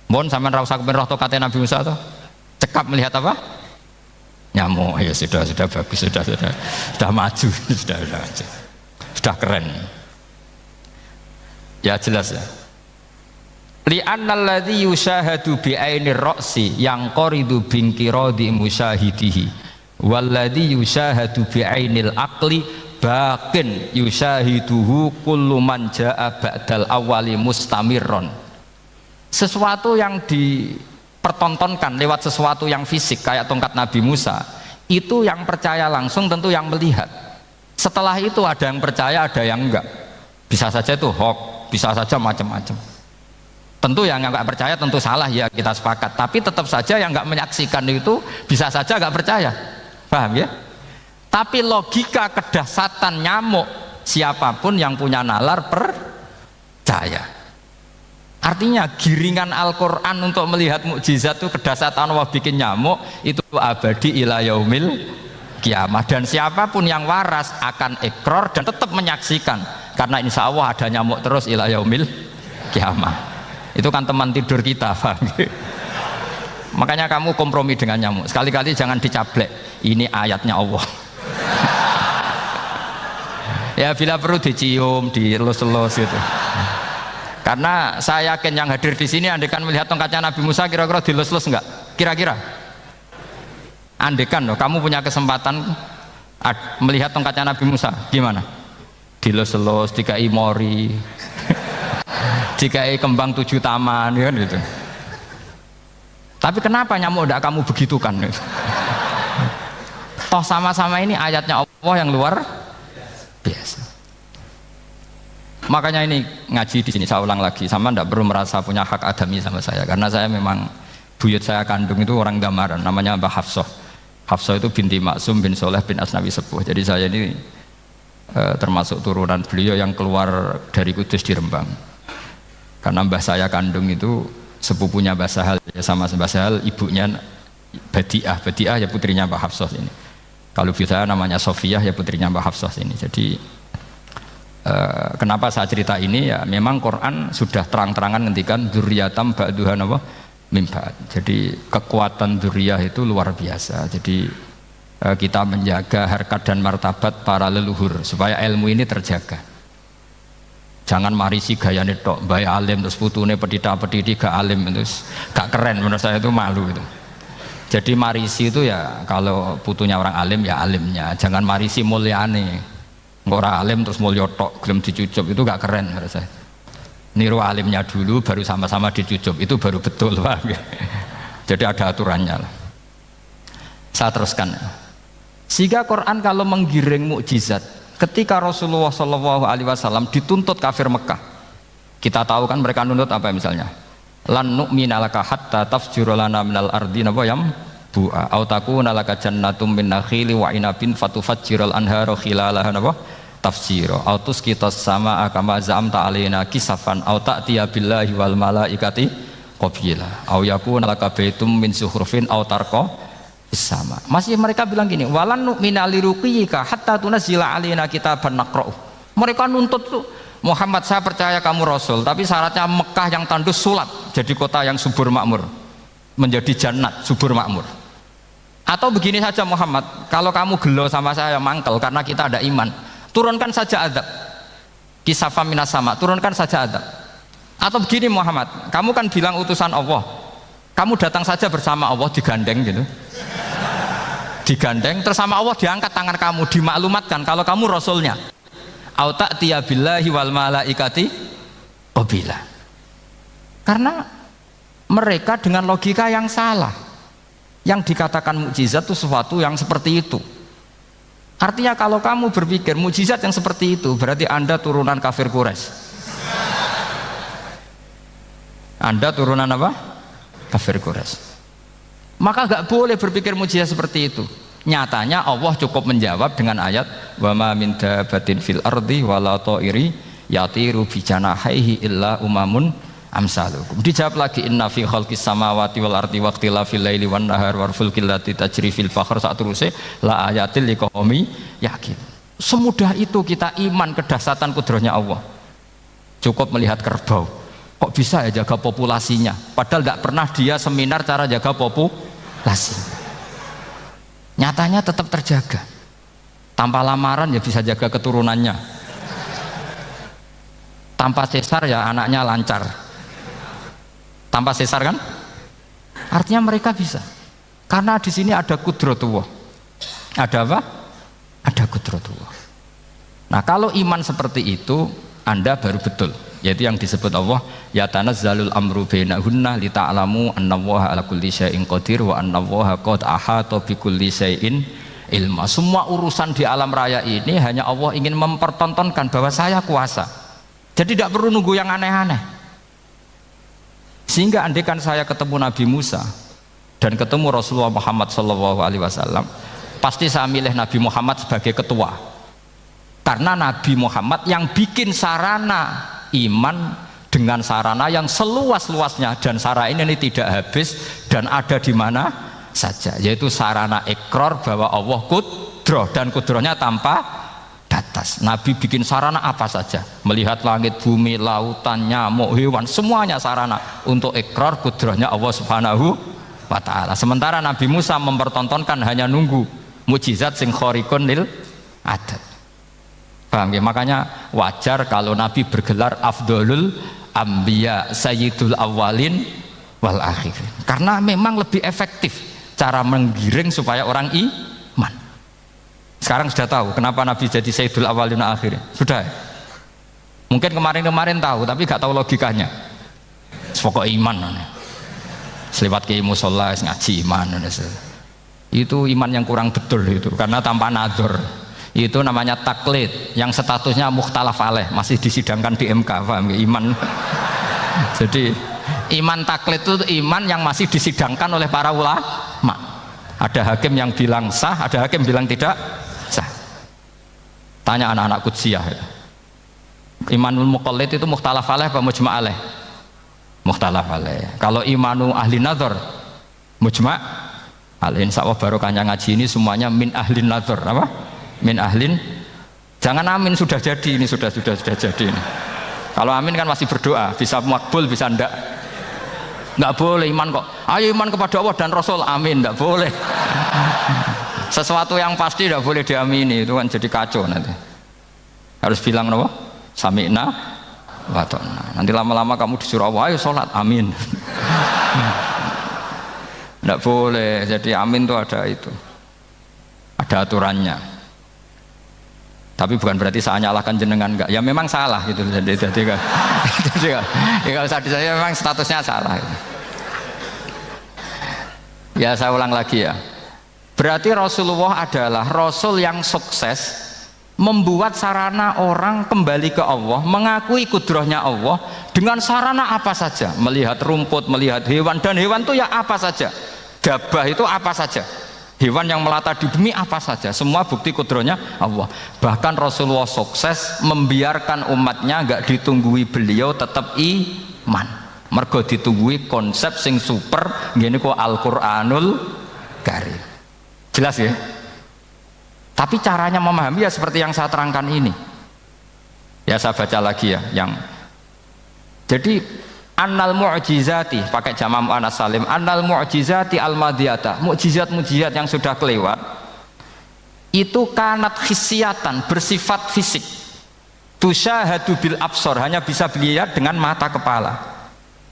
Mohon sampean ra usah kepen roh tokate Nabi Musa to. Cekap melihat apa? Nyamuk. Ya sudah bagus, sudah maju, sudah keren. Ya jelas ya. Li'annal ladzi yushahadu bi ainir ra'si yang qaridu binqiradi musyahidihi walladzi yushahadu bi ainil aqli baqin yushahiduhu kullu man jaa ba'dal awwali mustamirron. Sesuatu yang dipertontonkan lewat sesuatu yang fisik kayak tongkat Nabi Musa, itu yang percaya langsung tentu yang melihat. Setelah itu ada yang percaya, ada yang enggak. Bisa saja itu hoax, bisa saja macam-macam. Tentu yang nggak percaya tentu salah ya, kita sepakat. Tapi tetap saja yang nggak menyaksikan itu bisa saja nggak percaya, paham ya? Tapi logika kedahsyatan nyamuk, siapapun yang punya nalar percaya. Artinya giringan Al-Quran untuk melihat mukjizat itu kedahsyatan Allah bikin nyamuk itu abadi ila yaumil kiamah. Dan siapapun yang waras akan ikrar dan tetap menyaksikan, karena insya Allah ada nyamuk terus ila yaumil kiamah. Itu kan teman tidur kita, Pak. Makanya kamu kompromi dengan nyamuk. Sekali-kali jangan dicablek. Ini ayatnya Allah. Ya bila perlu dicium, dilus-lus gitu. Karena saya yakin yang hadir di sini andekan melihat tongkatnya Nabi Musa kira-kira dilus-lus enggak? Kira-kira? Andekan loh, kamu punya kesempatan melihat tongkatnya Nabi Musa, gimana? Dilus-lus, dikai mori. Dikai kembang 7 taman kan gitu. Tapi kenapa nyamuk tidak kamu begitukan? Toh sama-sama ini ayatnya Allah yang luar biasa. Makanya ini ngaji di sini saya ulang lagi, sama tidak perlu merasa punya hak adami sama saya, karena saya memang buyut saya kandung itu orang Damaran, namanya Mbah Hafsah. Hafsah itu binti Maksum bin Soleh bin Asnawi Sepuh. Jadi saya ini termasuk turunan beliau yang keluar dari Kudus di Rembang. Karena mbah saya kandung itu sepupunya Mbah Sahal ya, sama Mbah Sahal ibunya Badiah ya putrinya Mbah Hafsah ini. Kalau bisa namanya Sofiyah ya putrinya Mbah Hafsah ini. Jadi kenapa saya cerita ini ya, memang Quran sudah terang-terangan ngendikan dzurriyatam ba'duhan apa mim ba'd. Jadi kekuatan dzurriyah itu luar biasa. Jadi kita menjaga harkat dan martabat para leluhur supaya ilmu ini terjaga. Jangan marisi gayane tok, bae alim terus putune pedita-pedidi gak alim, terus gak keren, menurut saya itu malu itu. Jadi marisi itu ya kalau putunya orang alim ya alimnya, jangan marisi mulyane. Ora alim terus mulya tok gelem dicucup, itu gak keren menurut saya. Niru alimnya dulu baru sama-sama dicucup, itu baru betul, Pak. Jadi ada aturannya lah. Saya teruskan. Sehingga Quran kalau menggiring mukjizat, ketika Rasulullah SAW dituntut kafir Mekah, kita tahu kan mereka nuntut apa misalnya? Lan nu'mina laka hatta tafjura lana minal ardi nabayam bu'a au takuna laka jannatum min nakhili wa inabin fatufajjiral anhara khilalaha napa tafsira au tusqitas samaa kama zamta alaina kisafan au ta'tiya billahi wal malaikati qabila au yakuna laka baitum min zuhrufin au tarqa sama. Masih mereka bilang gini, walan nu'mina liruqiyika hatta tunazzila alaina kitaban naqra'u. Mereka nuntut tuh, Muhammad saya percaya kamu Rasul, tapi syaratnya Mekah yang tandus sulat, jadi kota yang subur makmur, menjadi jannat subur makmur. Atau begini saja Muhammad, kalau kamu gelo sama saya mangkel karena kita ada iman, turunkan saja adab. Kisafam minas sama, turunkan saja adab. Atau begini Muhammad, kamu kan bilang utusan Allah, kamu datang saja bersama Allah digandeng gitu. Digandeng terus sama Allah diangkat tangan kamu, dimaklumatkan kalau kamu rasulnya. Au ta'tiya billahi wal malaikati qabila. Karena mereka dengan logika yang salah. Yang dikatakan mukjizat itu sesuatu yang seperti itu. Artinya kalau kamu berpikir mukjizat yang seperti itu, berarti Anda turunan kafir Quraisy. Anda turunan apa? Kafir Quraisy. Maka gak boleh berpikir mukjizat seperti itu. Nyatanya Allah cukup menjawab dengan ayat wa ma min dabatin fil ardi wala ta'iri yatiru bi janahihi illa umamun amsalukum. Dijawab lagi inna fi khalqis samawati wal ardi waqtilafil laili wan nahar wal fulkil lati tajri fil bahr saat terusé la ayatil liqaumi yakin. Semudah itu kita iman kedahsyatan kudrahnya Allah. Cukup melihat kerbau, kok bisa ya jaga populasinya, padahal tidak pernah dia seminar cara jaga populasi. Nyatanya tetap terjaga. Tanpa lamaran ya bisa jaga keturunannya. Tanpa sesar ya anaknya lancar. Tanpa sesar kan? Artinya mereka bisa. Karena di sini ada kudratullah. Ada apa? Ada kudratullah. Nah, kalau iman seperti itu, Anda baru betul. Yaitu yang disebut Allah ya tanazzalul amru bainahunna li ta'lamu annallaha ala kulli syai'in qadir wa annallaha qad ahata bi kulli syai'in ilma. Semua urusan di alam raya ini hanya Allah ingin mempertontonkan bahwa saya kuasa. Jadi tidak perlu nunggu yang aneh-aneh. Sehingga andaikan saya ketemu Nabi Musa dan ketemu Rasulullah Muhammad SAW, pasti saya milih Nabi Muhammad sebagai ketua. Karena Nabi Muhammad yang bikin sarana iman dengan sarana yang seluas-luasnya, dan sarana ini tidak habis dan ada di mana saja, yaitu sarana ikrar bahwa Allah kudroh dan kudrohnya tanpa batas. Nabi bikin sarana apa saja, melihat langit, bumi, lautan, nyamuk, hewan, semuanya sarana untuk ikrar kudrohnya Allah Subhanahu wa ta'ala. Sementara Nabi Musa mempertontonkan hanya nunggu mukjizat sing khariqun lil adat. Paham ya? Makanya wajar kalau Nabi bergelar Afdolul Ambiya Sayyidul Awwalin wal Akhirin, karena memang lebih efektif cara menggiring supaya orang iman. Sekarang sudah tahu kenapa Nabi jadi Sayyidul Awwalin wal Akhirin? Sudah ya? Mungkin kemarin-kemarin tahu tapi gak tahu logikanya. Pokok iman selewat ke musola ngaji iman, itu iman yang kurang betul itu, karena tanpa nadzor. Itu namanya taklid yang statusnya mukhtalaf alaih, masih disidangkan di MK. Paham ya? Iman jadi iman taklid itu iman yang masih disidangkan oleh para ulama. Ada hakim yang bilang sah, ada hakim bilang tidak sah. Tanya anak-anak Qudsiyah ya. Imanul muqallid itu mukhtalaf alaih apa mujma' alaih? Mukhtalaf alaih. Kalau imanu ahli nazar mujma' alaih. Insyaallah barokahnya ngaji ini semuanya min ahli nazar, apa? Min ahlin, jangan amin sudah jadi, ini sudah jadi ini. Kalau amin kan masih berdoa, bisa makbul bisa ndak. Nggak boleh iman kok, ayo iman kepada Allah dan Rasul, amin, nggak boleh. Sesuatu yang pasti nggak boleh diamini, itu kan jadi kacau nanti. Harus bilang apa? Sami'na wa ta'na. Nanti lama-lama kamu disuruh Allah, ayo sholat, amin. Nggak boleh, jadi amin itu ada itu, ada aturannya. Tapi bukan berarti saya nyalahkan jenengan, enggak. Ya memang salah gitu. Jadi kan. Ya kalau saya memang statusnya salah. Ya saya ulang lagi ya. Berarti Rasulullah adalah Rasul yang sukses membuat sarana orang kembali ke Allah, mengakui kudrohnya Allah dengan sarana apa saja. Melihat rumput, melihat hewan, dan hewan itu ya apa saja. Gabah itu apa saja. Hewan yang melata di bumi apa saja, semua bukti kudrohnya Allah. Bahkan Rasulullah sukses membiarkan umatnya nggak ditunggui beliau tetap iman. Mergo ditunggui konsep sing super, gini kok Al-Qur'anul Karim. Jelas ya? Tapi caranya memahami ya seperti yang saya terangkan ini. Ya saya baca lagi ya, yang jadi annal mu'jizati, pakai jama' mu'annas salim, annal mu'jizati al-madiyata, mukjizat-mukjizat yang sudah kelewat itu kanat khisiatan, bersifat fisik, tusyahadu bil absor, hanya bisa dilihat dengan mata kepala,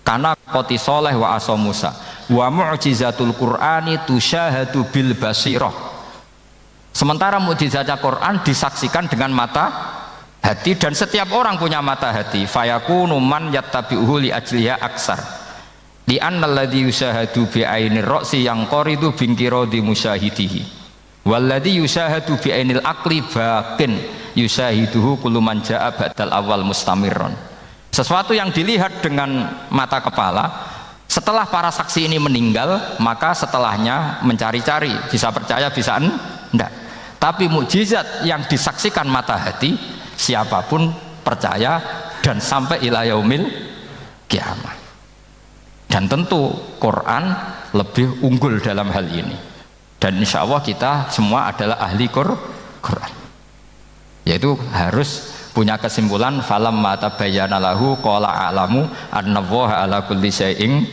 karena qoti soleh wa aso Musa, wa mu'jizatul qur'ani tusyahadu bil basirah, sementara mukjizatnya Quran disaksikan dengan mata hati, dan setiap orang punya mata hati. Fayakunu man yattabi'uhu li ajliha aksar li anna alladhi yushahadu bi ainir ra'si yang qoridu bingkiro di musyahidihi walladhi yushahadu bi ainil aqli bakin yushahiduhu kullu man ja'a ba'dal awal mustamirron. Sesuatu yang dilihat dengan mata kepala, setelah para saksi ini meninggal, maka setelahnya mencari-cari, bisa percaya bisa enggak. Tapi mukjizat yang disaksikan mata hati, siapapun percaya dan sampai ila yaumil kiamat. Dan tentu Quran lebih unggul dalam hal ini, dan insya Allah kita semua adalah ahli Quran, yaitu harus punya kesimpulan falam mata bayyana lahu qala a'lamu annallaha ala kulli syai'in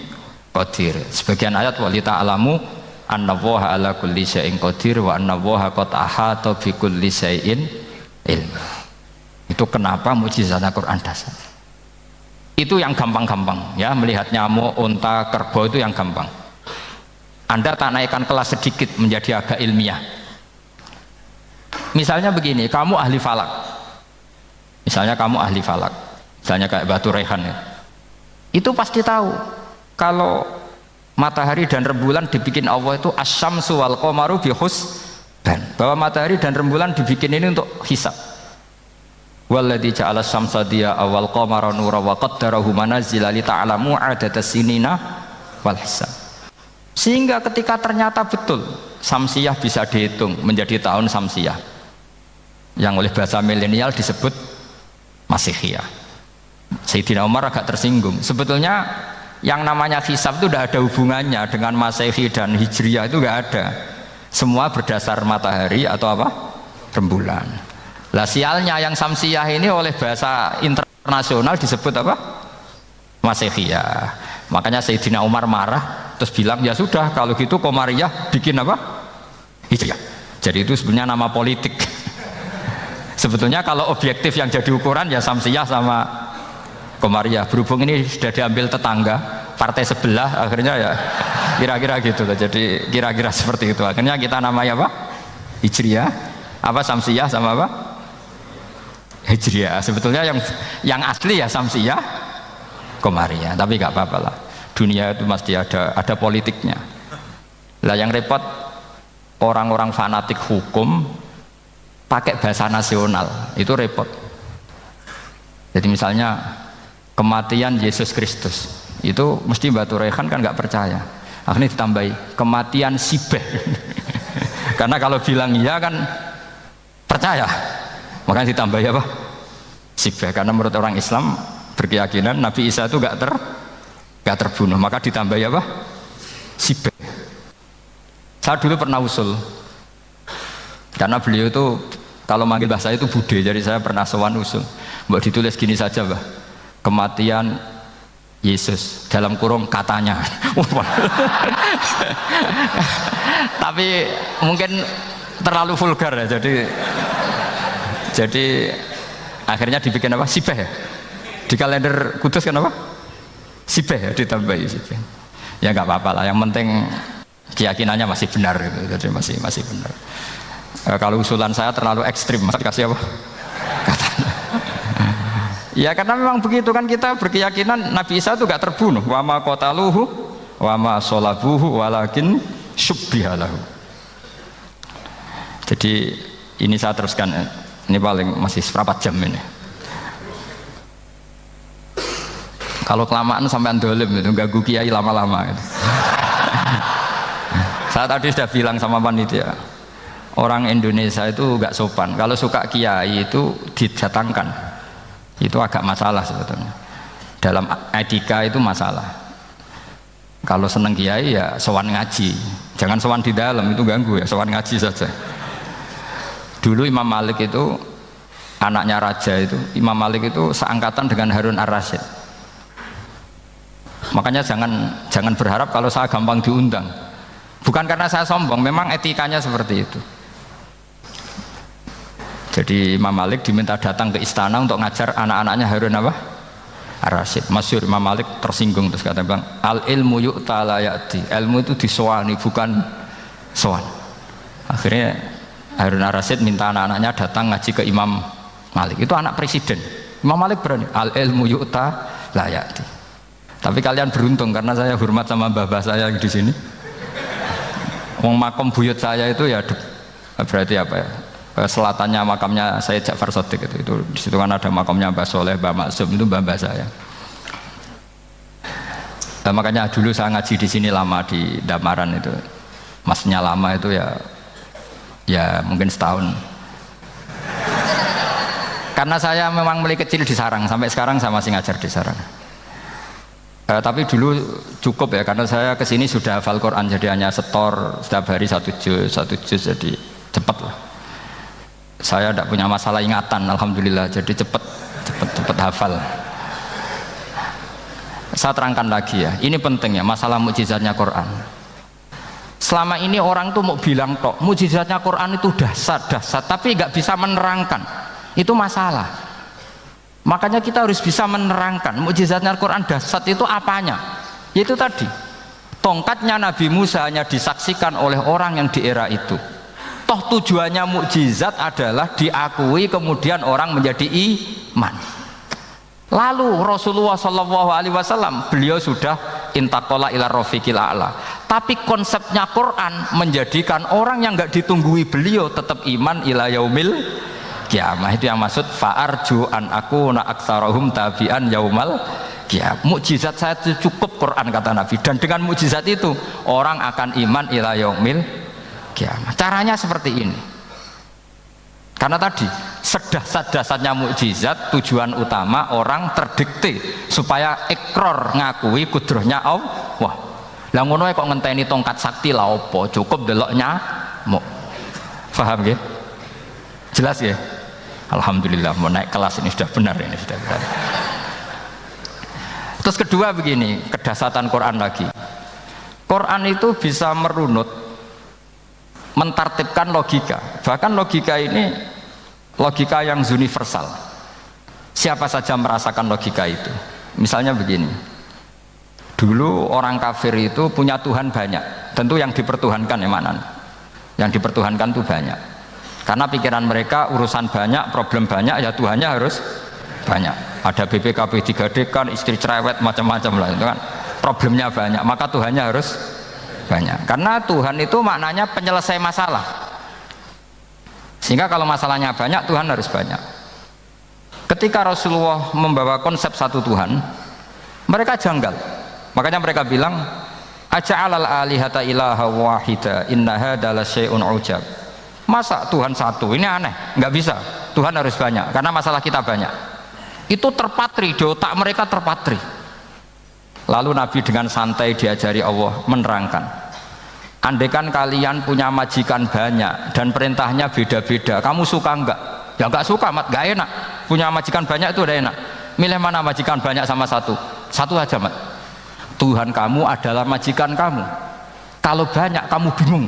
qadir. Sebagian ayat walita alamu annallaha ala kulli syai'in qadir wa annallaha qad ahata bi kulli syai'in ilmu. Itu kenapa mukjizatnya Quran dasar. Itu yang gampang-gampang ya, melihat nyamuk, unta, kerbau itu yang gampang. Anda tak naikkan kelas sedikit menjadi agak ilmiah. Misalnya begini, kamu ahli falak. Misalnya kamu ahli falak. Misalnya kayak Batu Rehan ya. Itu pasti tahu kalau matahari dan rembulan dibikin Allah itu asyamsu wal qamaru bi husban. Bahwa matahari dan rembulan dibikin ini untuk hisab. Walladzi ja'ala syamsa diya awal qamara nura wa qaddarahu manazila li ta'lamu 'adadas sinina wal hisab. Sehingga ketika ternyata betul samsiyah bisa dihitung menjadi tahun samsiyah, yang oleh bahasa milenial disebut Masihiyah. Sayyidina Umar agak tersinggung. Sebetulnya yang namanya hisab itu tidak ada hubungannya dengan Masehi dan Hijriyah, itu tidak ada. Semua berdasar matahari atau apa? Rembulan. Lah sialnya yang samsiyah ini oleh bahasa internasional disebut apa? Masihiyah. Makanya Sayyidina Umar marah terus bilang ya sudah kalau gitu Qamariyah bikin apa? Hijriyah. Jadi itu sebenarnya nama politik. Sebetulnya kalau objektif yang jadi ukuran ya samsiyah sama Qamariyah. Berhubung ini sudah diambil tetangga partai sebelah, akhirnya ya kira-kira gitu loh. Jadi kira-kira seperti itu. Akhirnya kita namanya apa? Hijriyah, apa samsiyah sama apa? Hijriyah. Sebetulnya yang asli ya samsiyah, Qamariyah. Tapi nggak apa-apa lah. Dunia itu mesti ada politiknya. Lah yang repot orang-orang fanatik hukum pakai bahasa nasional, itu repot. Jadi misalnya kematian Yesus Kristus, itu mesti Batu Rehan kan nggak percaya. Akhirnya ditambahi kematian Sibeh. Karena kalau bilang iya kan percaya, makanya ditambahi apa? Sibeh. Karena menurut orang Islam berkeyakinan Nabi Isa itu nggak terbunuh, maka ditambahi apa? Sibeh. Saya dulu pernah usul, karena beliau itu kalau manggil bahasa itu bude, jadi saya pernah sowan usul, mbak ditulis gini saja mbak, kematian Yesus dalam kurung katanya. Tapi mungkin terlalu vulgar ya, jadi akhirnya dibikin apa? Sibeh ya? Di kalender Kudus kan apa? Sibeh ya, ditambahi Sibeh. Ya nggak apa-apa lah, yang penting keyakinannya masih benar gitu. Jadi masih benar. Kalau usulan saya terlalu ekstrim, masa dikasih apa? Katanya. Ya karena memang begitu kan, kita berkeyakinan Nabi Isa itu gak terbunuh. Wa ma qataluhu wa ma sholabuhu walakin syubbihalahu. Jadi ini saya teruskan, ini paling masih seperempat jam ini. Kalau kelamaan sampai dolim itu ganggu kiai lama-lama gitu. Saya tadi sudah bilang sama panitia, orang Indonesia itu gak sopan. Kalau suka kiai itu didatangkan, itu agak masalah sebetulnya. Dalam etika itu masalah. Kalau seneng kiai ya sowan ngaji, Jangan sowan di dalam, itu ganggu ya, sowan ngaji saja. Dulu Imam Malik itu anaknya raja itu, Imam Malik itu seangkatan dengan Harun ar-Rasyid. Makanya jangan berharap kalau saya gampang diundang. Bukan karena saya sombong, memang etikanya seperti itu. Jadi Imam Malik diminta datang ke istana untuk ngajar anak-anaknya Harun apa? Ar-Rasyid. Masyhur Imam Malik tersinggung terus kata bang, al ilmu yu'ta la ya'ti. Ilmu itu disowani bukan sowan. Akhirnya Harun ar-Rasyid minta anak-anaknya datang ngaji ke Imam Malik. Itu anak presiden. Imam Malik berani, al ilmu yu'ta la ya'ti. Tapi kalian beruntung karena saya hormat sama mbah saya yang di sini. Wong makom buyut saya itu ya berarti apa ya? Selatannya makamnya Sayyid Ja'far Shadiq itu di situ kan ada makamnya Mbah Soleh, Mbah Maksum, itu mbah saya. Nah, makanya dulu saya ngaji di sini lama di Damaran itu, maksudnya lama itu ya mungkin setahun. Karena saya memang mulai kecil di Sarang, sampai sekarang saya masih ngajar di Sarang. Tapi dulu cukup ya, karena saya kesini sudah hafal Quran, jadi hanya setor setiap hari satu juz, jadi cepat lah. Saya tidak punya masalah ingatan, alhamdulillah, jadi cepat hafal. Saya terangkan lagi ya, ini penting ya, masalah mukjizatnya Quran. Selama ini orang tuh mau bilang tok, mukjizatnya Quran itu dahsyat, tapi nggak bisa menerangkan, itu masalah. Makanya kita harus bisa menerangkan mukjizatnya Quran dahsyat itu apanya. Yaitu tadi, tongkatnya Nabi Musa hanya disaksikan oleh orang yang di era itu. Toh tujuannya mukjizat adalah diakui kemudian orang menjadi iman. Lalu Rasulullah SAW beliau sudah intaqala ila rafiqil a'la. Tapi konsepnya Quran menjadikan orang yang nggak ditunggui beliau tetap iman ila yaumil kiamah. Itu yang maksud fa'arju an akuna aktsarahum tabi'an yaumal kiamah. Mukjizat saya itu cukup Quran kata Nabi, dan dengan mukjizat itu orang akan iman ila yaumil kiamah. Caranya seperti ini. Karena tadi sedahsyat-dahsyatnya mukjizat, tujuan utama orang terdikte supaya ikror ngakui kudrohnya Allah. Lah ngono kok ngenteni tongkat sakti lah opo, cukup deloknya mau. Paham nggih? Jelas ya? Alhamdulillah mau naik kelas ini sudah benar, ini sudah benar. Terus kedua begini, kedahsyatan Quran lagi. Quran itu bisa merunut, mentartibkan logika. Bahkan logika ini logika yang universal. Siapa saja merasakan logika itu. Misalnya begini, dulu orang kafir itu punya Tuhan banyak. Tentu yang dipertuhankan yang mana? Yang dipertuhankan itu banyak. Karena pikiran mereka urusan banyak, problem banyak, ya Tuhannya harus banyak. Ada BPKB 3D kan, istri cerewet macam-macam lah itu kan. Problemnya banyak, maka Tuhannya harus banyak. Karena Tuhan itu maknanya penyelesai masalah. Sehingga kalau masalahnya banyak, Tuhan harus banyak. Ketika Rasulullah membawa konsep satu Tuhan, mereka janggal. Makanya mereka bilang, aja'alal alihata ilaha wahida inna hadza lasyai'un ujab. Masa Tuhan satu? Ini aneh, nggak bisa. Tuhan harus banyak, karena masalah kita banyak. Itu terpatri, di otak mereka terpatri. Lalu Nabi dengan santai diajari Allah menerangkan, andaikan kalian punya majikan banyak dan perintahnya beda-beda, kamu suka enggak? Ya enggak suka, mat, enggak enak. Punya majikan banyak itu udah enak. Milih mana majikan banyak sama satu? Satu aja, mat. Tuhan kamu adalah majikan kamu. Kalau banyak kamu bingung.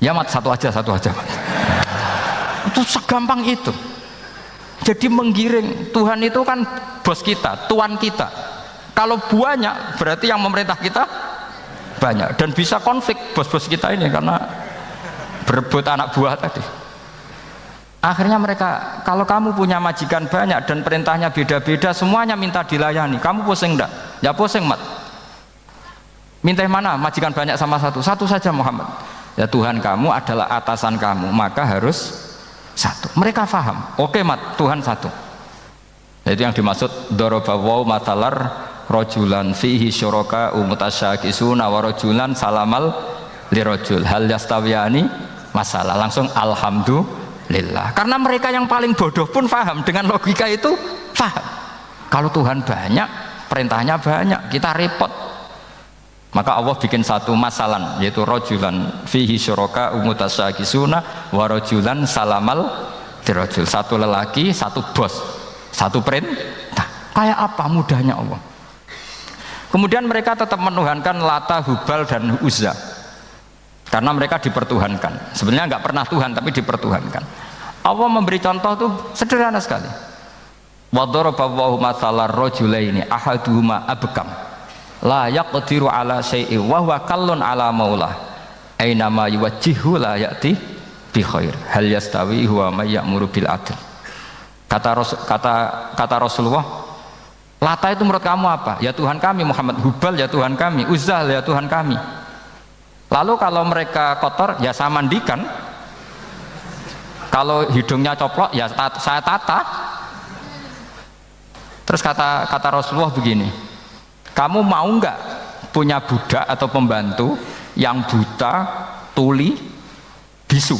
Ya mat, satu aja mat. Itu segampang itu. Jadi menggiring, Tuhan itu kan bos kita, tuan kita. Kalau banyak berarti yang memerintah kita banyak, dan bisa konflik bos-bos kita ini karena berebut anak buah tadi. Akhirnya mereka, kalau kamu punya majikan banyak dan perintahnya beda-beda, semuanya minta dilayani, kamu pusing enggak? Ya pusing, mat. Minta mana? Majikan banyak sama satu? Satu saja Muhammad. Ya Tuhan kamu adalah atasan kamu, maka harus satu. Mereka faham. Oke mat, Tuhan satu. Itu yang dimaksud dorobawaw matalar rojulan fihi syuraka umutasyakisuna wa rojulan salamal lirojul hal yastawiyani masalah. Langsung alhamdulillah. Karena mereka yang paling bodoh pun faham dengan logika itu, faham. Kalau Tuhan banyak, perintahnya banyak, kita repot. Maka Allah bikin satu masalan, yaitu rojulan fihi syuraka umutasyagisuna wa rojulan salamal dirojul. Satu lelaki, satu bos, satu perintah. Kayak apa mudahnya Allah. Kemudian mereka tetap menuhankan Lata, Hubal dan Uzza, karena mereka dipertuhankan. Sebenarnya nggak pernah Tuhan, tapi dipertuhankan. Allah memberi contoh tuh sederhana sekali. Wa daraballahu mathalar rajulaini ahaduhuma abkam la yaqdiru ala syai'in wa huwa kallun ala maulah aina ma yuwajjihu la ya'ti bi khair hal yastawi huwa may ya'muru bil adl. Kata Rasulullah, Lata itu menurut kamu apa? Ya Tuhan kami. Muhammad, Hubal ya Tuhan kami, Uzzah ya Tuhan kami. Lalu kalau mereka kotor ya saya mandikan, kalau hidungnya coplok ya saya tata. Terus kata Rasulullah begini, kamu mau nggak punya budak atau pembantu yang buta, tuli, bisu?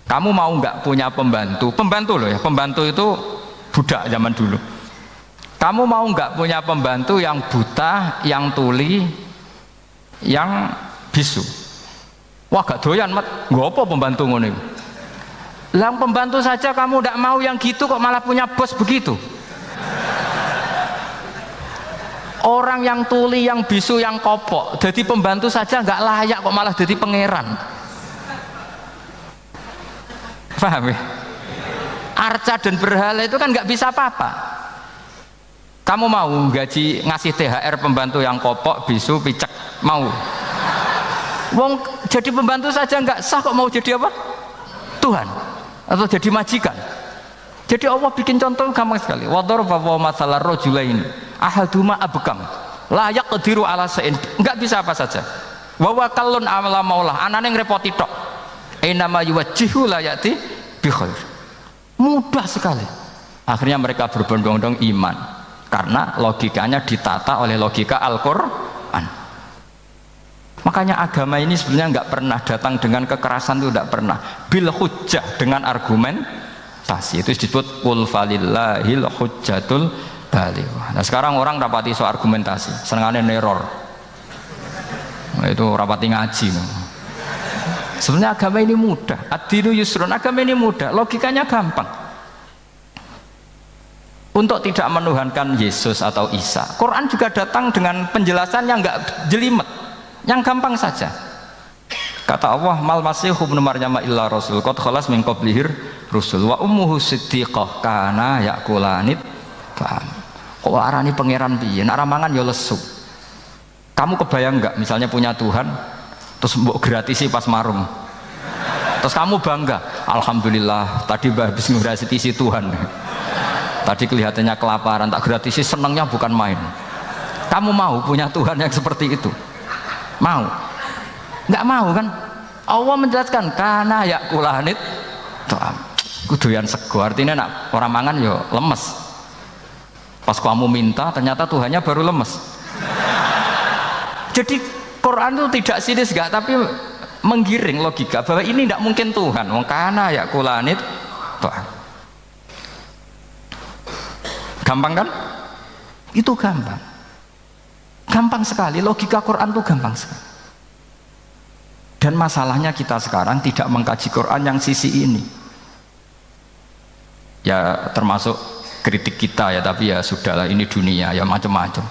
Kamu mau nggak punya pembantu loh ya, pembantu itu budak zaman dulu. Kamu mau nggak punya pembantu yang buta, yang tuli, yang bisu? Wah gak doyan mat, nggak apa pembantu ngono. Lah pembantu saja kamu tidak mau yang gitu, kok malah punya bos begitu? Orang yang tuli, yang bisu, yang kopok, jadi pembantu saja nggak layak, kok malah jadi pangeran. Paham ya? Arca dan berhala itu kan nggak bisa apa-apa. Kamu mau gaji ngasih THR pembantu yang kopok, bisu, picek? Mau? Wong jadi pembantu saja nggak sah, kok mau jadi apa? Tuhan atau jadi majikan? Jadi Allah bikin contoh gampang sekali. Wa daraballahu mathalar rajulaini ahaduma abkam la yaqdiru ala syai'in, enggak bisa apa saja. Wa huwa kallun ala maulah, anane ngrepoti tok. Inama yuwajjihu la yati bi khair. Mudah sekali. Akhirnya mereka berbondong-bondong iman karena logikanya ditata oleh logika Al-Qur'an. Makanya agama ini sebenarnya nggak pernah datang dengan kekerasan, itu tidak pernah. Bil hujjah, dengan argumentasi. Itu disebut qul falillahil hujjatul balighah. Nah sekarang orang rapati soal argumentasi, senengane neror. Nah, itu rapati ngaji. Sebenarnya agama ini mudah. Ad-dinu yusrun, agama ini mudah, logikanya gampang. Untuk tidak menuhankan Yesus atau Isa, Quran juga datang dengan penjelasan yang nggak jelimet, yang gampang saja. Kata Allah, mal masih ibnu Maryam illa rasul qad khalas min qablihir rusul wa ummuhu siddiqah kana yakulanit. Paham? Kok arani pangeran piye? Nek mangan ya lesu. Kamu kebayang nggak misalnya punya Tuhan terus mbok gratisi pas marung. Terus kamu bangga, alhamdulillah tadi habis ngratisi Tuhan. Tadi kelihatannya kelaparan, tak gratisi, senangnya bukan main. Kamu mau punya Tuhan yang seperti itu? Mau? Nggak mau kan? Allah menjelaskan karena yakulanit kuduyan sego, artinya nak orang mangan yo lemes. Pas kamu minta ternyata Tuhannya baru lemes. Jadi Quran itu tidak sinis gak, tapi menggiring logika bahwa ini tidak mungkin Tuhan. Wong kana yakulanit gampang kan? Itu gampang. Gampang sekali, logika Quran itu gampang sekali. Dan masalahnya kita sekarang tidak mengkaji Quran yang sisi ini. Ya termasuk kritik kita ya, tapi ya sudahlah, ini dunia ya macam-macam.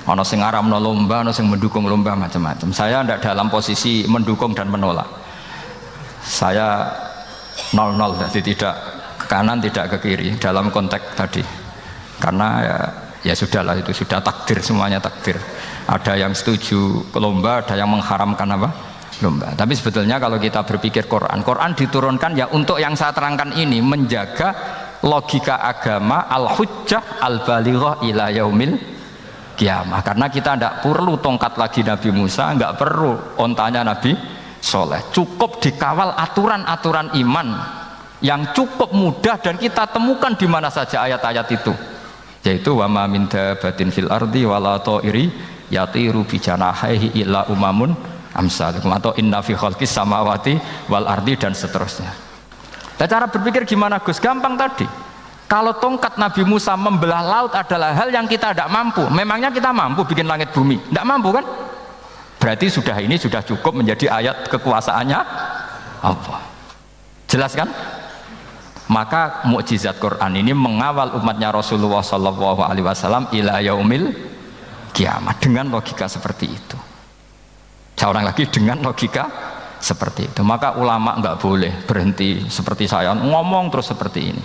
Ono sing ngaramno lomba, ono sing mendukung lomba, macam-macam. Saya tidak dalam posisi mendukung dan menolak. Saya 0-0, jadi tidak ke kanan tidak ke kiri dalam konteks tadi. Karena ya sudahlah, itu sudah takdir, semuanya takdir. Ada yang setuju ke lomba, ada yang mengharamkan apa? Lomba. Tapi sebetulnya kalau kita berpikir Quran diturunkan ya untuk yang saya terangkan ini, menjaga logika agama al-hujjah al-balighah ila yaumil kiamah. Karena kita tidak perlu tongkat lagi Nabi Musa, nggak perlu ontanya Nabi Soleh, cukup dikawal aturan-aturan iman yang cukup mudah dan kita temukan di mana saja ayat-ayat itu, yaitu wa ma min dabatin fil ardi wala ta'iri yatiru bi janahihi illa umamun amsalukum, atau inna fi khalqis samawati wal ardi, dan seterusnya. Nah, cara berpikir gimana Gus? Gampang tadi. Kalau tongkat Nabi Musa membelah laut adalah hal yang kita tidak mampu, memangnya kita mampu bikin langit bumi? Tidak mampu kan? Berarti ini sudah cukup menjadi ayat kekuasaannya Allah. Jelas kan? Maka mukjizat Quran ini mengawal umatnya Rasulullah SAW ila yaumil kiamat dengan logika seperti itu. Saya ulang lagi, dengan logika seperti itu. Maka ulama nggak boleh berhenti seperti saya ngomong terus seperti ini.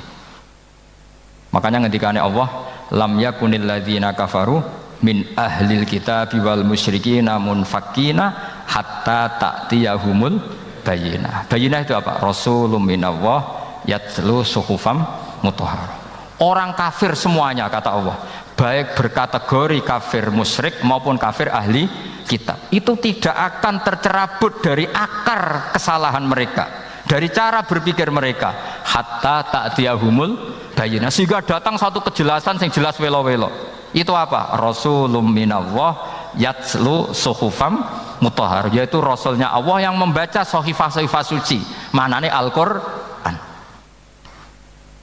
Makanya ngendikane Allah, lam yakunil ladzina kafaru min ahlil kitabi wal musyrikina munfakkina hatta ta'tiyahumul bayyinah. Bayyinah itu apa? Rasulun minallah yatlu suhufam mutahharah. Orang kafir semuanya kata Allah, baik berkategori kafir musyrik maupun kafir ahli kitab, itu tidak akan tercerabut dari akar kesalahan mereka, dari cara berpikir mereka, hatta ta'tiyahumul bayyinah, sehingga datang satu kejelasan yang jelas welo-welo. Itu apa? Rasulun minallah yatlu suhufam mutahharah, yaitu rasulnya Allah yang membaca sahifah-sahifah suci, maknanya Al-Qur'an.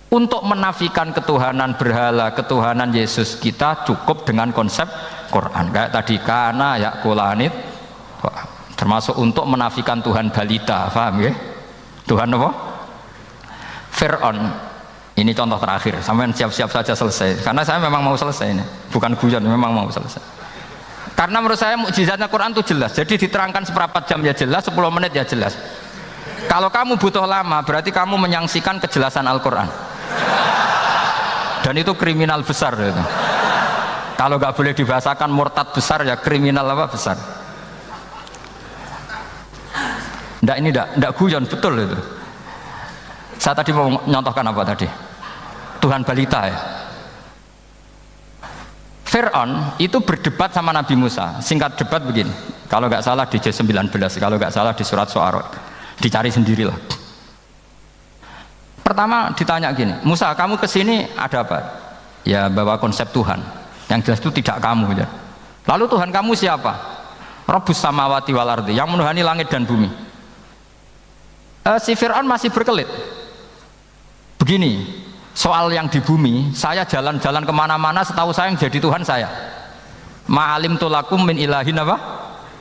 Untuk menafikan ketuhanan berhala, ketuhanan Yesus, kita cukup dengan konsep Quran. Kayak tadi kana yakulanit, termasuk untuk menafikan Tuhan balita, paham ya? Tuhan apa? Fir'aun. Ini contoh terakhir, sampai siap-siap saja selesai. Karena saya memang mau selesai ini, bukan guyon, memang mau selesai. Karena menurut saya mukjizatnya Quran itu jelas. Jadi diterangkan seperempat jam ya jelas, 10 menit ya jelas. Kalau kamu butuh lama, berarti kamu menyaksikan kejelasan Al-Quran. Dan itu kriminal besar itu. Kalau nggak boleh dibahasakan murtad besar, ya kriminal apa besar. Nggak guyon, betul itu. Saya tadi mau nyontohkan apa tadi? Tuhan balita ya. Fir'aun itu berdebat sama Nabi Musa. Singkat debat begini, kalau nggak salah di J19, kalau nggak salah di surat Syu'ara, dicari sendirilah. Pertama ditanya gini, Musa, kamu kesini ada apa? Ya bawa konsep Tuhan. Yang jelas itu tidak kamu ya. Lalu Tuhan kamu siapa? Rabbus samawati wal ardi, yang menuhani langit dan bumi. Si Fir'aun masih berkelit. Begini, soal yang di bumi, saya jalan-jalan kemana-mana, setahu saya yang jadi Tuhan saya. Ma'alim tulakum min ilahin apa?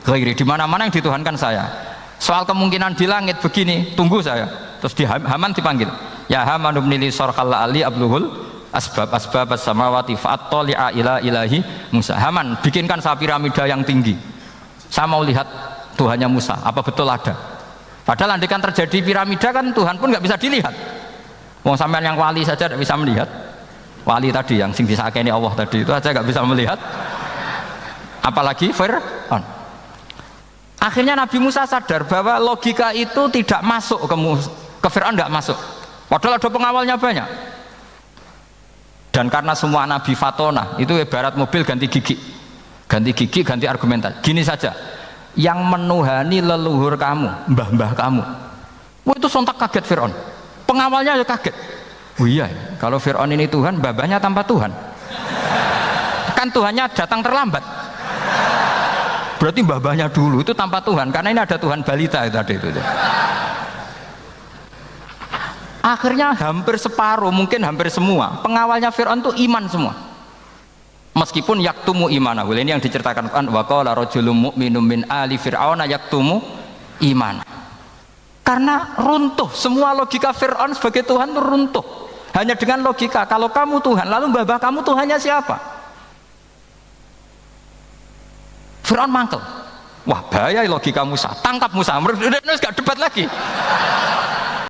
Ghairi, di mana-mana yang dituhankan saya. Soal kemungkinan di langit begini, tunggu saya. Terus di Haman dipanggil, ya Haman ibnili sorqal ali abluhul asbab as-samawati fa'attali'a ila ilahi Musa. Haman, bikinkan saya piramida yang tinggi. Saya mau lihat Tuhannya Musa, apa betul ada? Padahal andaikan terjadi piramida kan Tuhan pun nggak bisa dilihat. Wong sampean yang wali saja tidak bisa melihat. Wali tadi yang sing disakeni Allah tadi itu aja nggak bisa melihat. Apalagi Fir'aun. Akhirnya Nabi Musa sadar bahwa logika itu tidak masuk ke Fir'aun, nggak masuk. Padahal ada pengawalnya banyak. Dan karena semua Nabi fatona, itu ibarat mobil ganti gigi, ganti argumentasi. Gini saja, yang menuhani leluhur kamu, mbah-mbah kamu, itu sontak kaget Fir'aun. Pengawalnya ya kaget. Oh iya, kalau Fir'aun ini Tuhan, mbah-mbahnya tanpa Tuhan. Kan Tuhannya datang terlambat. Berarti mbah-mbahnya dulu itu tanpa Tuhan, karena ini ada Tuhan balita tadi itu. Akhirnya hampir separuh, mungkin hampir semua pengawalnya Fir'aun itu iman semua. Meskipun yaktumu imanahu, ini yang diceritakan Quran, wa qala rajulun mu'minun min ali fir'auna yaktumu iman. Karena runtuh, semua logika Fir'aun sebagai Tuhan itu runtuh. Hanya dengan logika, kalau kamu Tuhan, lalu mbah-mbah kamu Tuhannya siapa? Fir'aun mangkel. Wah bahaya logika Musa, tangkap Musa, udah gak debat lagi.